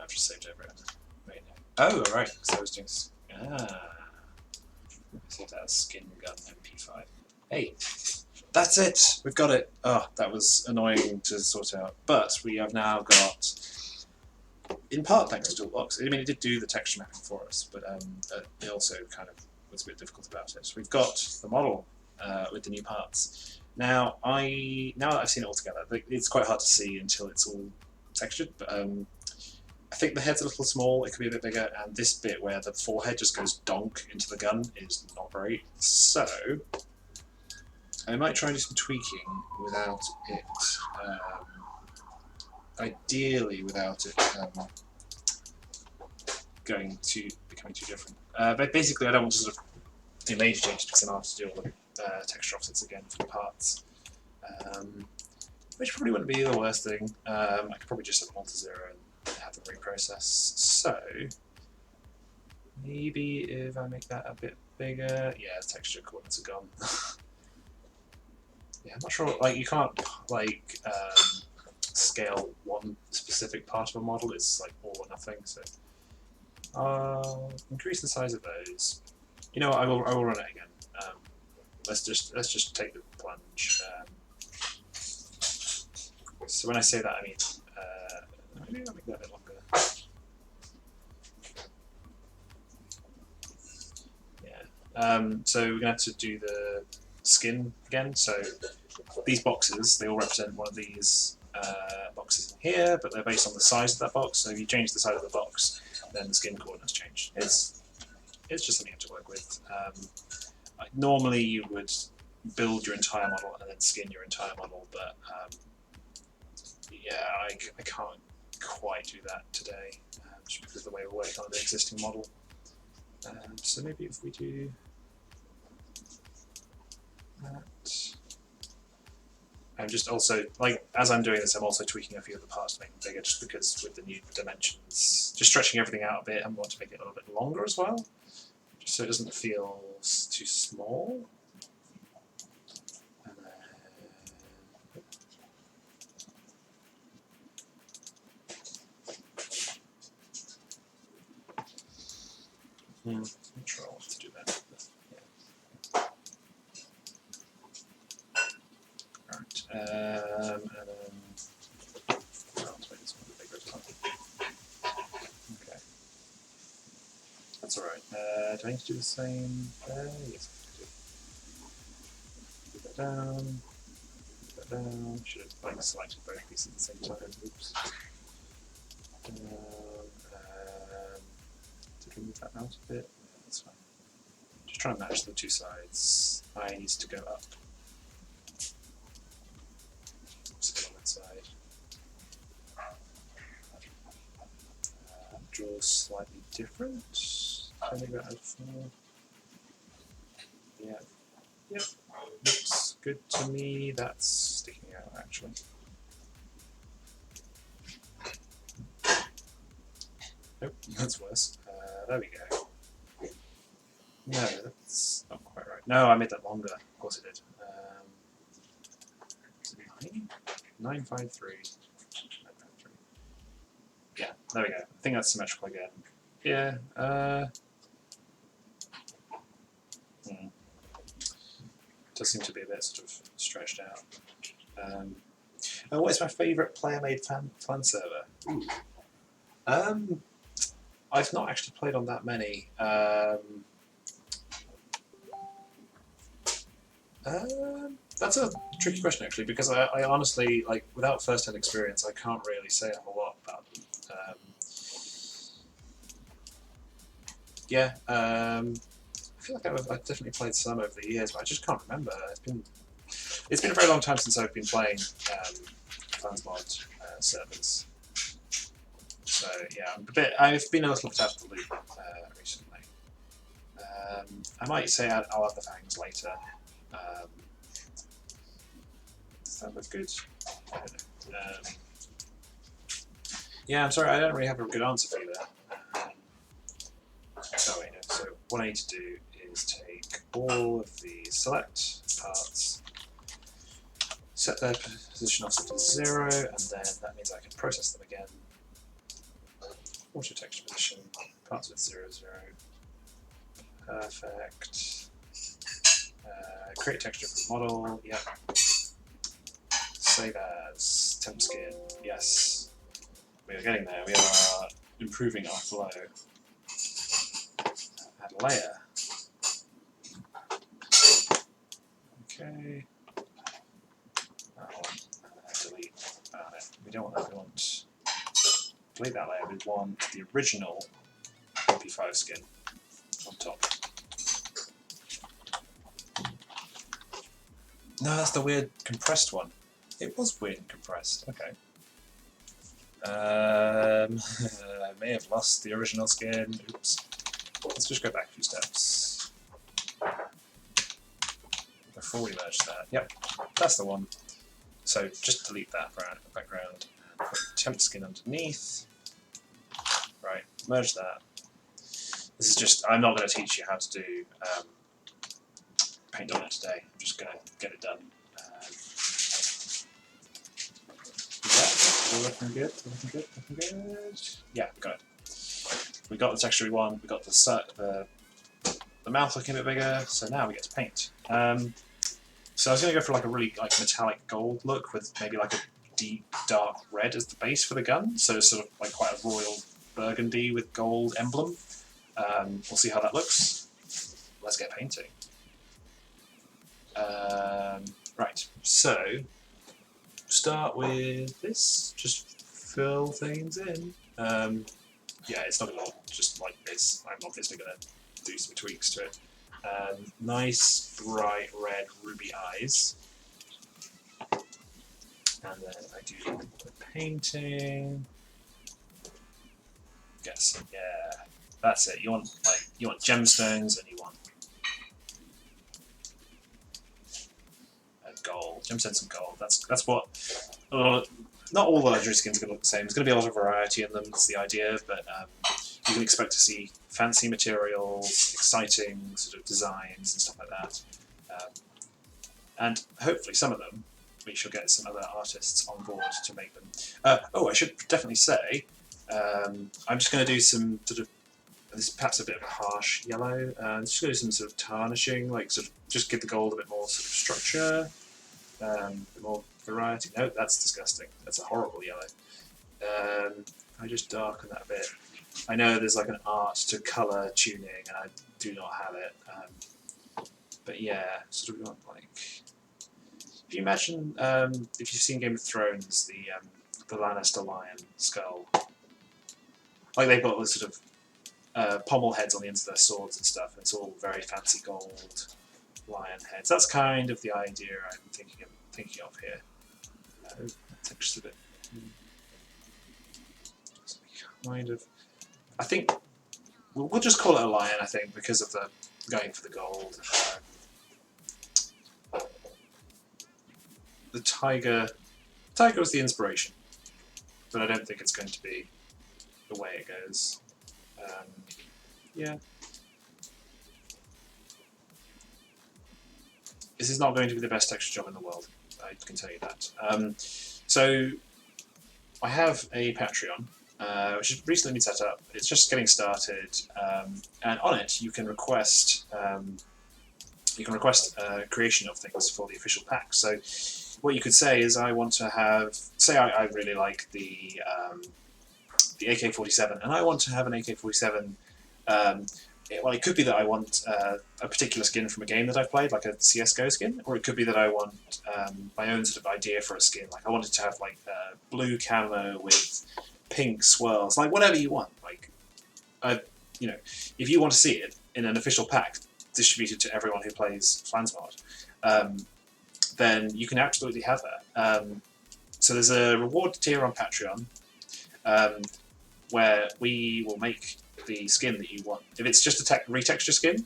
I've just saved over it. Wait, no. Oh, right, because I was doing... Save that as skin gun MP5. Hey, that's it! We've got it! Oh, that was annoying to sort out. But we have now got, in part thanks to Toolbox, I mean it did do the texture mapping for us, but it also kind of was a bit difficult about it. So we've got the model with the new parts. Now that I've seen it all together, it's quite hard to see until it's all textured, but I think the head's a little small, it could be a bit bigger, and this bit where the forehead just goes donk into the gun is not great. So, I might try and do some tweaking without it, ideally without it becoming too different. But basically I don't want to sort of do major changes because then I'll have to do all the texture offsets again for the parts. Which probably wouldn't be the worst thing. I could probably just set them all to 0 and have them reprocess. So maybe if I make that a bit bigger, yeah, the texture coordinates are gone. Yeah, I'm not sure. Like you can't like scale one specific part of a model. It's like all or nothing. So I'll increase the size of those. You know what? I will run it again. Let's just take the plunge. So when I say that, I mean maybe I'll make that a bit longer. Yeah. So we're gonna have to do the skin again. So these boxes, they all represent one of these boxes in here, but they're based on the size of that box. So if you change the size of the box, then the skin coordinates change. It's just something you have to work with. Normally you would build your entire model and then skin your entire model, but yeah, I can't quite do that today, just because of the way we're working on the existing model. So maybe if we do that. I'm just also, like, as I'm doing this, I'm also tweaking a few of the parts to make them bigger, just because with the new dimensions, just stretching everything out a bit, I want to make it a little bit longer as well, just so it doesn't feel too small. And then, I'm sure I want to do that. Yeah. Alright, and then let's make this one bigger as well. Okay. That's alright. Do I need to do the same there? Yes, I do. Put that down. Put that down. Should have like selected both pieces at the same time. Oops. Did we move that out a bit? Yeah, that's fine. Just try and match the two sides. I needs to go up. So on that side. Draw slightly different. I think that yeah. Yep. Looks good to me. That's sticking out actually. Nope, that's worse. There we go. No, that's not quite right. No, I made that longer. Of course I did. Is it 953. 953. Yeah, there we go. I think that's symmetrical again. Yeah. Does seem to be a bit sort of stretched out. What is my favourite player-made fan server? I've not actually played on that many. That's a tricky question actually, because I honestly, like, without first-hand experience, I can't really say a whole lot about them. Yeah, I feel like I've definitely played some over the years, but I just can't remember. It's been a very long time since I've been playing FansMod servers. So yeah, I've been a little bit out of the loop recently. I might say I'll add the fangs later. Does that look good? I don't know. Yeah, I'm sorry, I don't really have a good answer for you there. Oh wait, no. So what I need to do is take all of the select parts, set their position offset to 0, and then that means I can process them again. Auto texture position, parts with 0, 0. Perfect. Create texture for the model, yep. Save as, temp skin, yes. We are getting there, we are improving our flow. Add a layer. Okay. Delete. We don't want that, we want complete that layer, we want the original MP5 skin on top. No, that's the weird compressed one. It was weird and compressed. Okay. I may have lost the original skin. Oops. Let's just go back a few steps. Before we merge that. Yep, that's the one. So just delete that background and put temp skin underneath. Right, merge that. This is just, I'm not going to teach you how to do paint on it today. I'm just going to get it done. Yeah, all looking good, looking good. Yeah, got it. We got the texture we want, we got the mouth looking a bit bigger, so now we get to paint. So I was going to go for like a really metallic gold look with maybe like a deep dark red as the base for the gun, so it's sort of like quite a royal burgundy with gold emblem. We'll see how that looks. Let's get painting. Right, so start with this, just fill things in. Yeah, it's not going to look just like this. I'm obviously going to do some tweaks to it. Nice, bright red ruby eyes. And then I do the painting. Guess, yeah, that's it. You want gemstones and you want gold, gemstones and gold. That's what. Not all the legendary skins are going to look the same. There's going to be a lot of variety in them. That's the idea, but you can expect to see fancy materials, exciting sort of designs and stuff like that. And hopefully some of them, we shall get some other artists on board to make them. Oh, I should definitely say, I'm just going to do some sort of, this is perhaps a bit of a harsh yellow, I'm just going to do some sort of tarnishing, like sort of just give the gold a bit more sort of structure, a bit more variety. No, that's disgusting. That's a horrible yellow. I just darken that a bit. I know there's like an art to colour tuning, and I do not have it. But yeah, sort of like, if you imagine, if you've seen Game of Thrones, the Lannister lion skull, like they've got this sort of pommel heads on the ends of their swords and stuff. And it's all very fancy gold lion heads. That's kind of the idea I'm thinking of here. That's just a bit. Kind of. I think we'll just call it a lion. I think because of the going for the gold. The tiger was the inspiration, but I don't think it's going to be the way it goes. Yeah. This is not going to be the best texture job in the world, I can tell you that. So, I have a Patreon, which has recently been set up. It's just getting started, and on it you can request creation of things for the official pack. So, what you could say is, I want to have, say I really like the AK-47, and I want to have an AK-47. Well, it could be that I want a particular skin from a game that I've played, like a CS:GO skin, or it could be that I want my own sort of idea for a skin. Like I wanted to have like blue camo with pink swirls, like whatever you want. Like, you know, if you want to see it in an official pack distributed to everyone who plays Flansmod, then you can absolutely have that. So there's a reward tier on Patreon where we will make the skin that you want. If it's just a retexture skin,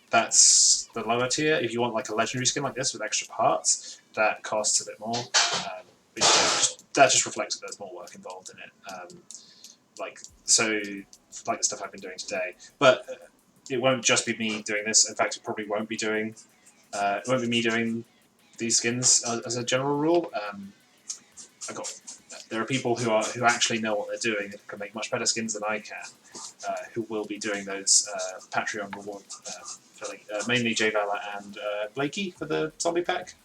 that's the lower tier. If you want like a legendary skin like this with extra parts, that costs a bit more. But that just reflects that there's more work involved in it. Like the stuff I've been doing today. But it won't just be me doing this. In fact, it probably won't be doing. It won't be me doing these skins as a general rule. There are people who actually know what they're doing and can make much better skins than I can, who will be doing those Patreon reward filling. Mainly J Valor and Blakey for the zombie pack.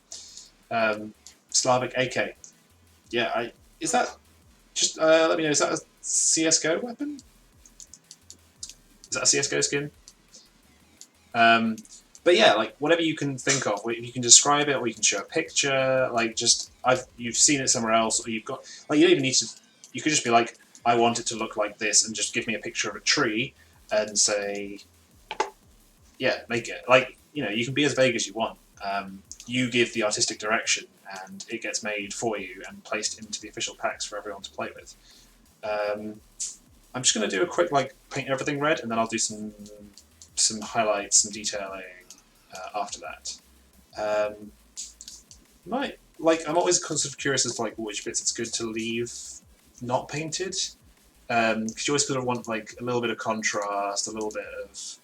Slavic AK. Yeah, is that just let me know, is that a CS:GO weapon? Is that a CS:GO skin? But yeah, like whatever you can think of, if you can describe it, or you can show a picture, like just you've seen it somewhere else, or you've got like you don't even need to. You could just be like, I want it to look like this, and just give me a picture of a tree and say, yeah, make it. Like, you know, you can be as vague as you want. You give the artistic direction, and it gets made for you and placed into the official packs for everyone to play with. I'm just going to do a quick, like, paint everything red, and then I'll do some highlights, some detailing after that. I'm always sort of curious as to like which bits it's good to leave not painted, because you always sort of want like a little bit of contrast, a little bit of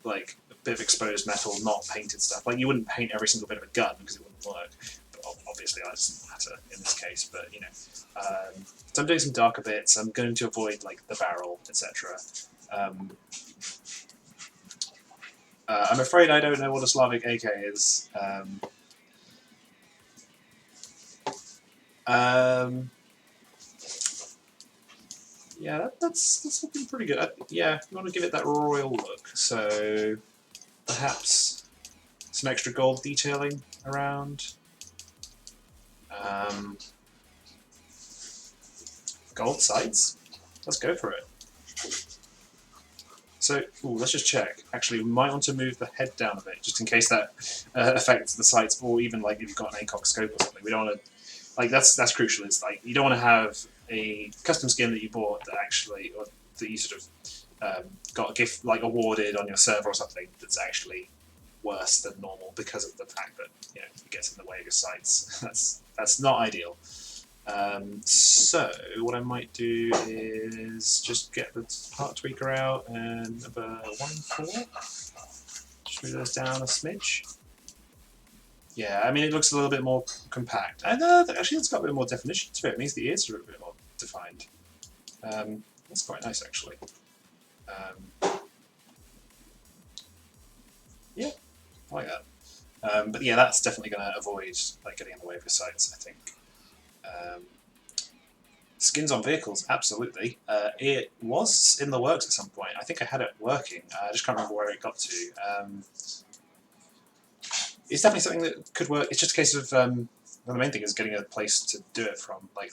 like a bit of exposed metal, not painted stuff. Like you wouldn't paint every single bit of a gun because it wouldn't work. But obviously, that doesn't matter in this case. But you know, so I'm doing some darker bits. I'm going to avoid like the barrel, etc. I'm afraid I don't know what a Slavic AK is. Yeah, that's looking pretty good. Yeah, you want to give it that royal look, so perhaps some extra gold detailing around. Gold sides? Let's go for it. So, let's just check. Actually, we might want to move the head down a bit, just in case that affects the sights, or even like if you've got an ACOG scope or something. We don't want to, like that's crucial. It's like you don't want to have a custom skin that you bought that actually, or that you sort of got a gift like awarded on your server or something that's actually worse than normal because of the fact that you know it gets in the way of your sights. That's not ideal. So what I might do is just get the part tweaker out and number 1-4. Just move those down a smidge. Yeah, I mean it looks a little bit more compact. And actually it's got a bit more definition to it. It means the ears are a bit more defined. That's quite nice actually. Yeah, I like that. But yeah, that's definitely going to avoid like getting in the way of your sights, I think. Skins on vehicles, absolutely. It was in the works at some point. I think I had it working. I just can't remember where it got to. It's definitely something that could work. It's just a case of the main thing is getting a place to do it from. Like,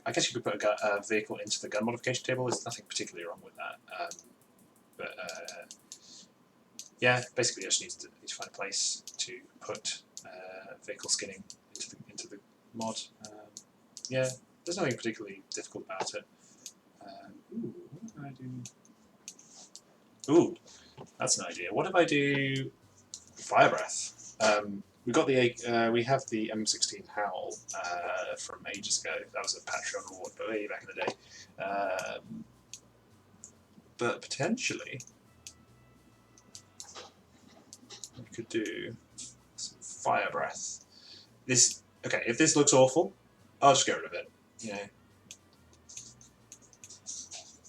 I guess you could put a vehicle into the gun modification table. There's nothing particularly wrong with that. Yeah, basically, you just need to find a place to put vehicle skinning into the mod. Yeah. There's nothing particularly difficult about it. What do I do? Ooh, that's an idea. What if I do fire breath? We have the M16 Howl from ages ago. That was a Patreon reward, but way back in the day. But potentially, we could do some fire breath. Okay. If this looks awful, I'll just get rid of it. You know,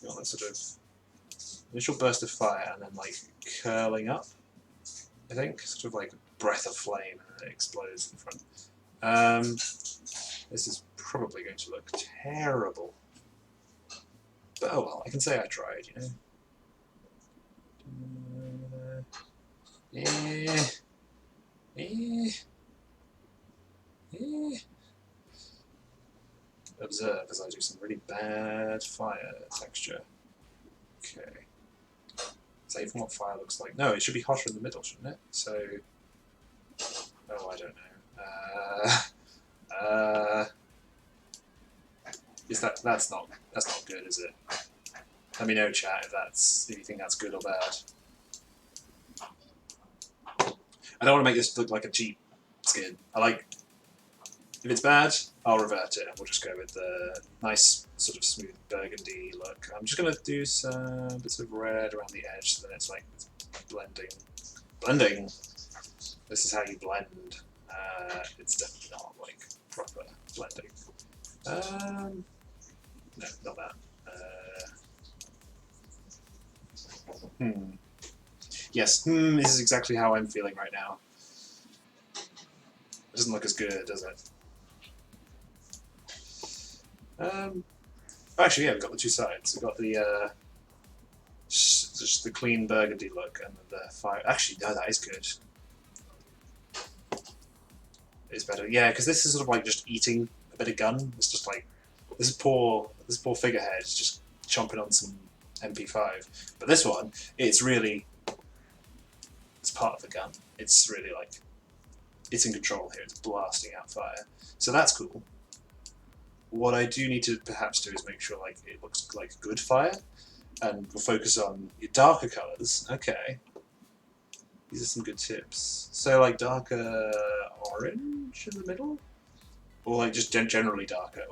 you want that sort of initial burst of fire and then like curling up, I think, sort of like a breath of flame and then it explodes in front. This is probably going to look terrible, but oh well, I can say I tried, you know. Observe as I do some really bad fire texture. Okay. Is that even what fire looks like? No, it should be hotter in the middle, shouldn't it? So, oh, I don't know. Is that's not good, is it? Let me know, chat, if you think that's good or bad. I don't want to make this look like a cheap skin. If it's bad, I'll revert it and we'll just go with the nice sort of smooth burgundy look. I'm just going to do some bits of red around the edge so that it's like blending. Blending! This is how you blend. It's definitely not like proper blending. No, not that. Yes, this is exactly how I'm feeling right now. It doesn't look as good, does it? Actually, yeah, we've got the two sides. We've got the just the clean burgundy look and the fire. Actually, no, that is good. It's better, yeah, because this is sort of like just eating a bit of gun. It's just like this is poor this poor figurehead is just chomping on some MP5. But this one, it's part of the gun. It's really like, it's in control here. It's blasting out fire. So that's cool. What I do need to perhaps do is make sure like it looks like good fire, and we'll focus on your darker colours. Okay, these are some good tips. So like darker orange in the middle, or like just generally darker.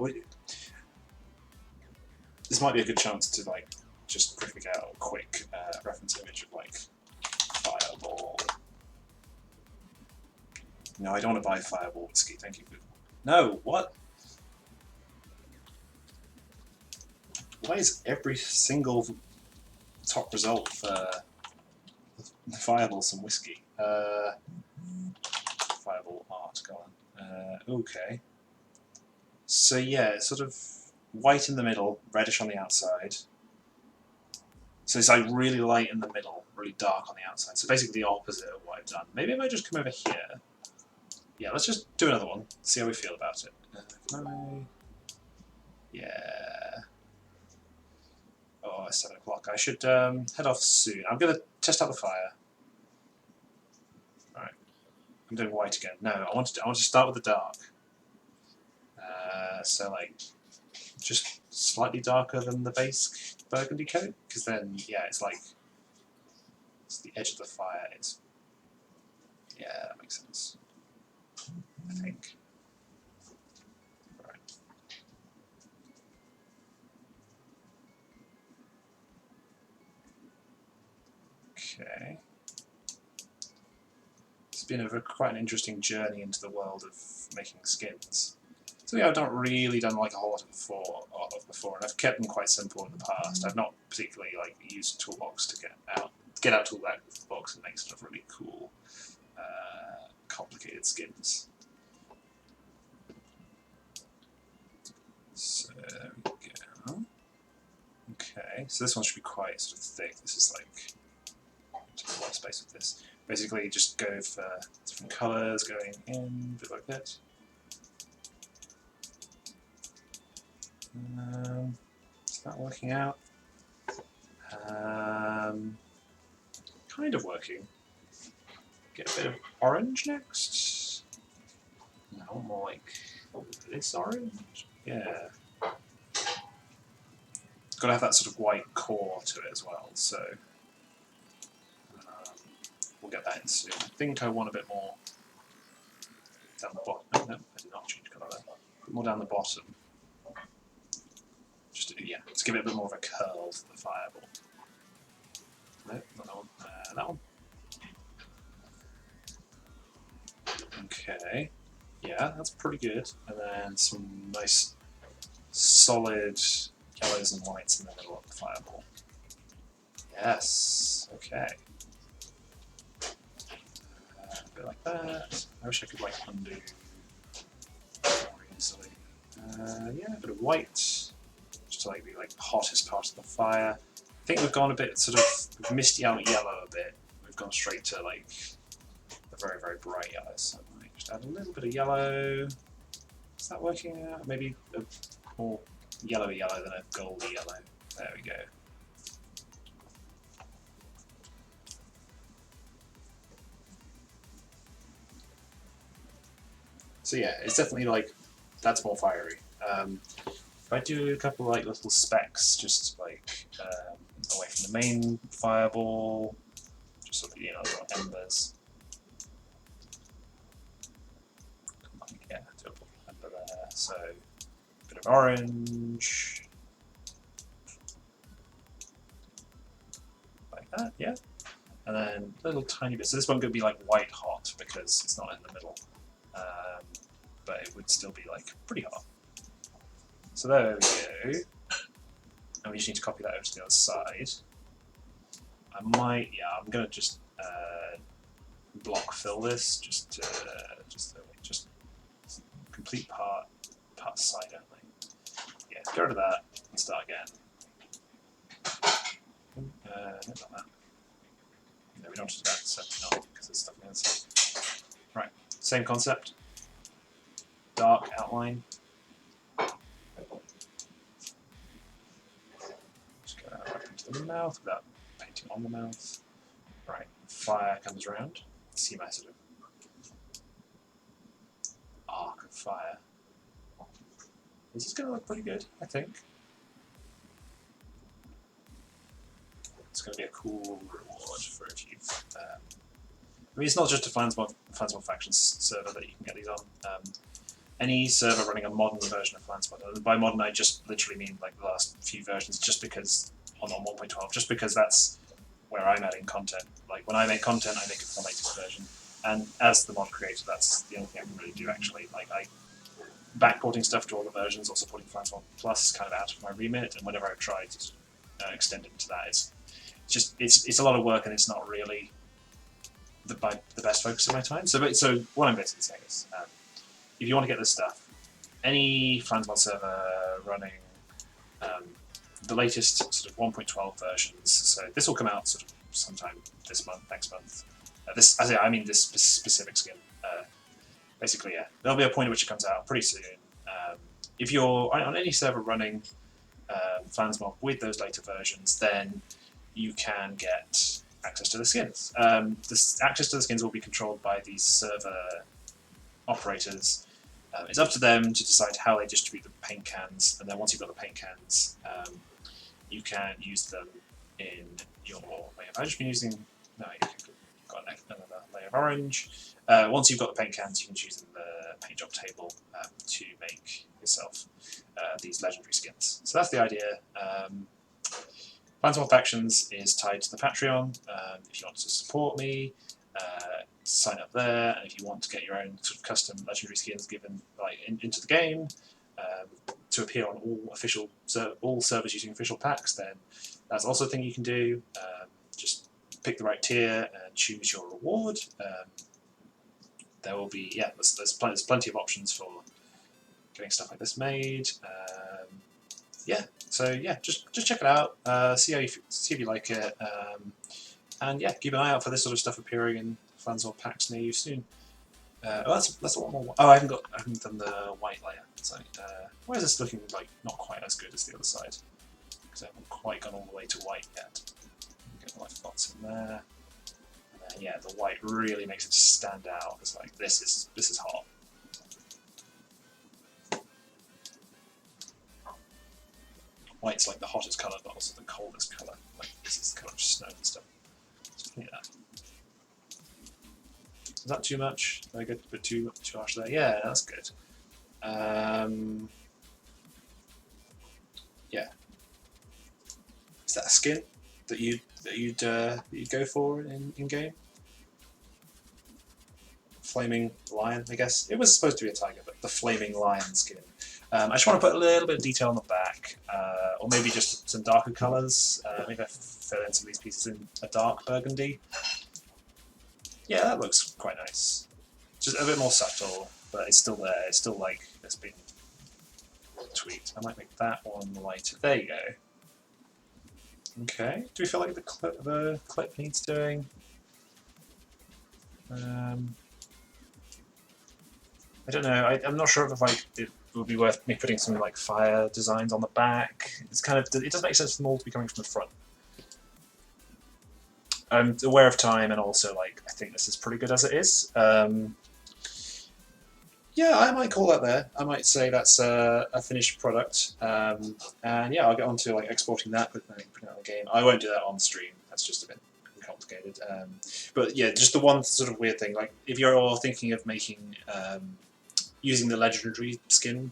This might be a good chance to like just quickly get out a quick reference image of like Fireball. No, I don't want to buy Fireball whiskey. Thank you. No, what? Why is every single top result for Fireball some whiskey? Fireball art, go on. Okay. So yeah, sort of white in the middle, reddish on the outside. So it's like really light in the middle, really dark on the outside. So basically the opposite of what I've done. Maybe I might just come over here. Yeah, let's just do another one, see how we feel about it. Yeah. Oh, it's 7 o'clock. I should head off soon. I'm going to test out the fire. Alright. I'm doing white again. No, I want to start with the dark. So like, just slightly darker than the base burgundy coat, because then, yeah, it's like, it's the edge of the fire. It's, yeah, that makes sense. I think. Right. Okay. It's been quite an interesting journey into the world of making skins. So yeah, I've not really done like a whole lot of before, and I've kept them quite simple in the past. I've not particularly like used a toolbox to get out toolbox and make sort of really cool, complicated skins. So there we go. Okay, so this one should be quite sort of thick. This is like a lot of space with this. Basically, just go for different colours going in, a bit like that. Is that working out? Kind of working. Get a bit of orange next. No, more like this orange. Yeah. It's got to have that sort of white core to it as well. So we'll get that in soon. I think I want a bit more down the bottom. No, I did not change colour there. A bit more down the bottom. Just yeah, let's give it a bit more of a curl to the Fireball. No, not that one. That one. Okay. Yeah, that's pretty good. And then some nice solid yellows and whites in the middle of the Fireball. Yes. Okay. A bit like that. I wish I could like undo more easily. Yeah, a bit of white, just to like be like the hottest part of the fire. I think we've gone a bit sort of, we've missed out yellow a bit. We've gone straight to like the very, very bright yellow. So I might just add a little bit of yellow. Is that working out? Maybe a more yellowy yellow than a goldy yellow. There we go. So yeah, it's definitely like, that's more fiery. If I do a couple like little specks, just like away from the main Fireball, just sort of, you know, little embers. Yeah, do a little ember there. So a bit of orange, like that, yeah. And then a little tiny bit. So this one could be like white hot because it's not in the middle, but it would still be like pretty hot. So there we go. And we just need to copy that over to the other side. I might, yeah, I'm gonna just block fill this, just complete part side only. Yeah, get rid of that and start again. Not that. No, we don't do that, certainly not, because there's stuff in the inside. Right, same concept. Dark outline. in the mouth without painting on the mouth. Right, fire comes around. See my sort of arc of fire. This is going to look pretty good, I think. It's going to be a cool reward for if you've... I mean, it's not just a Flansmod Factions server that you can get these on. Any server running a modern version of Flansmod, and by modern I just literally mean like the last few versions, just because, on 1.12, just because that's where I'm adding content. Like when I make content, I make it for the latest version. And as the mod creator, that's the only thing I can really do actually. Like backporting stuff to all the versions or supporting Flansmod Plus is kind of out of my remit, and whenever I've tried to extend it into that, it's a lot of work and it's not really the best focus of my time. So what I'm basically saying is, if you want to get this stuff, any Flansmod server running the latest sort of 1.12 versions, so this will come out sort of sometime this month, next month. This specific skin. Basically, yeah, there'll be a point at which it comes out pretty soon. If you're on any server running Flansmod with those later versions, then you can get access to the skins. This access to the skins will be controlled by these server operators. It's up to them to decide how they distribute the paint cans, and then once you've got the paint cans, you can use them in your layer. I've just been using... No, you've got another layer of orange. Once you've got the paint cans, you can choose in the paint job table to make yourself these legendary skins. So that's the idea. Flansmod Factions is tied to the Patreon. If you want to support me, sign up there, and if you want to get your own sort of custom legendary skins given into the game to appear on all servers using official packs, then that's also a thing you can do. Just pick the right tier and choose your reward. There will be there's plenty of options for getting stuff like this made. Just check it out. See if you like it, and yeah, keep an eye out for this sort of stuff appearing in Flansmod packs near you soon. That's a lot more. Oh, I haven't done the white layer. So why is this looking like not quite as good as the other side? Because I haven't quite gone all the way to white yet. Get my spots in there. And then, yeah, the white really makes it stand out. It's like this is hot. White's like the hottest colour, but also the coldest colour. Like this is the colour of snow and stuff. So, yeah. Is that too much? Did I get a bit too harsh there? Yeah, that's good. Yeah. Is that a skin that you'd go for in game? Flaming lion, I guess. It was supposed to be a tiger, but the flaming lion skin. I just want to put a little bit of detail on the back, or maybe just some darker colours. Maybe I fill in some of these pieces in a dark burgundy. Yeah, that looks quite nice. Just a bit more subtle, but it's still there. It's still like it's been tweaked. I might make that one lighter. There you go. Okay. Do we feel like the clip needs doing? I don't know. I'm not sure if it would be worth me putting some like fire designs on the back. It's kind of it doesn't make sense for them all to be coming from the front. I'm aware of time, and also like I think this is pretty good as it is. Yeah, I might call that there. I might say that's a finished product, and yeah, I'll get on to like exporting that, putting it on the game. I won't do that on stream. That's just a bit complicated. But yeah, just the one sort of weird thing, like if you're thinking of making using the legendary skin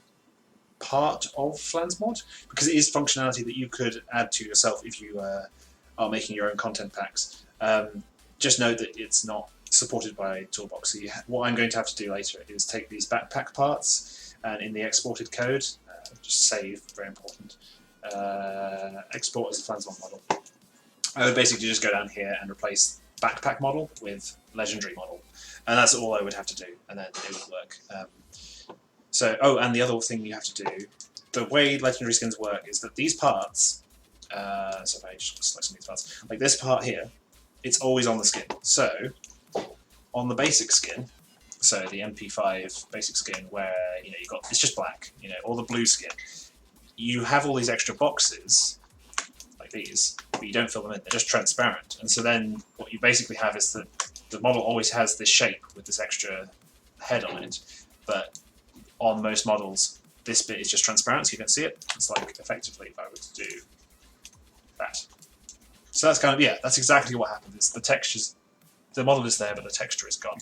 part of Flansmod, because it is functionality that you could add to yourself if you are making your own content packs. Just note that it's not supported by Toolbox. So what I'm going to have to do later is take these backpack parts and in the exported code, just save, very important, export as a Flansmod model. I would basically just go down here and replace backpack model with legendary model. And that's all I would have to do, and then it would work. And the other thing you have to do, the way legendary skins work is that these parts, so if I just select some of these parts, like this part here, it's always on the skin. So, on the basic skin, so the MP5 basic skin where you've got, it's just black, or the blue skin, you have all these extra boxes, like these, but you don't fill them in. They're just transparent. And so then what you basically have is that the model always has this shape with this extra head on it, but on most models, this bit is just transparent, so you don't see it. It's like, effectively, if I were to do that. So that's kind of, yeah, that's exactly what happens. It's the textures, the model is there, but the texture is gone.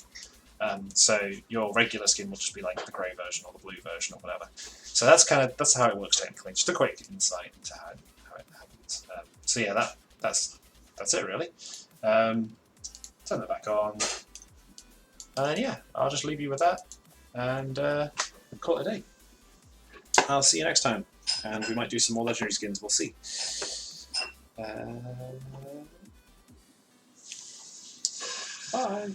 So your regular skin will just be like the grey version or the blue version or whatever. So that's how it works technically. Just a quick insight into how it happens. So yeah, that's it really. Turn that back on, and yeah, I'll just leave you with that, and call it a day. I'll see you next time, and we might do some more legendary skins. We'll see. Bye.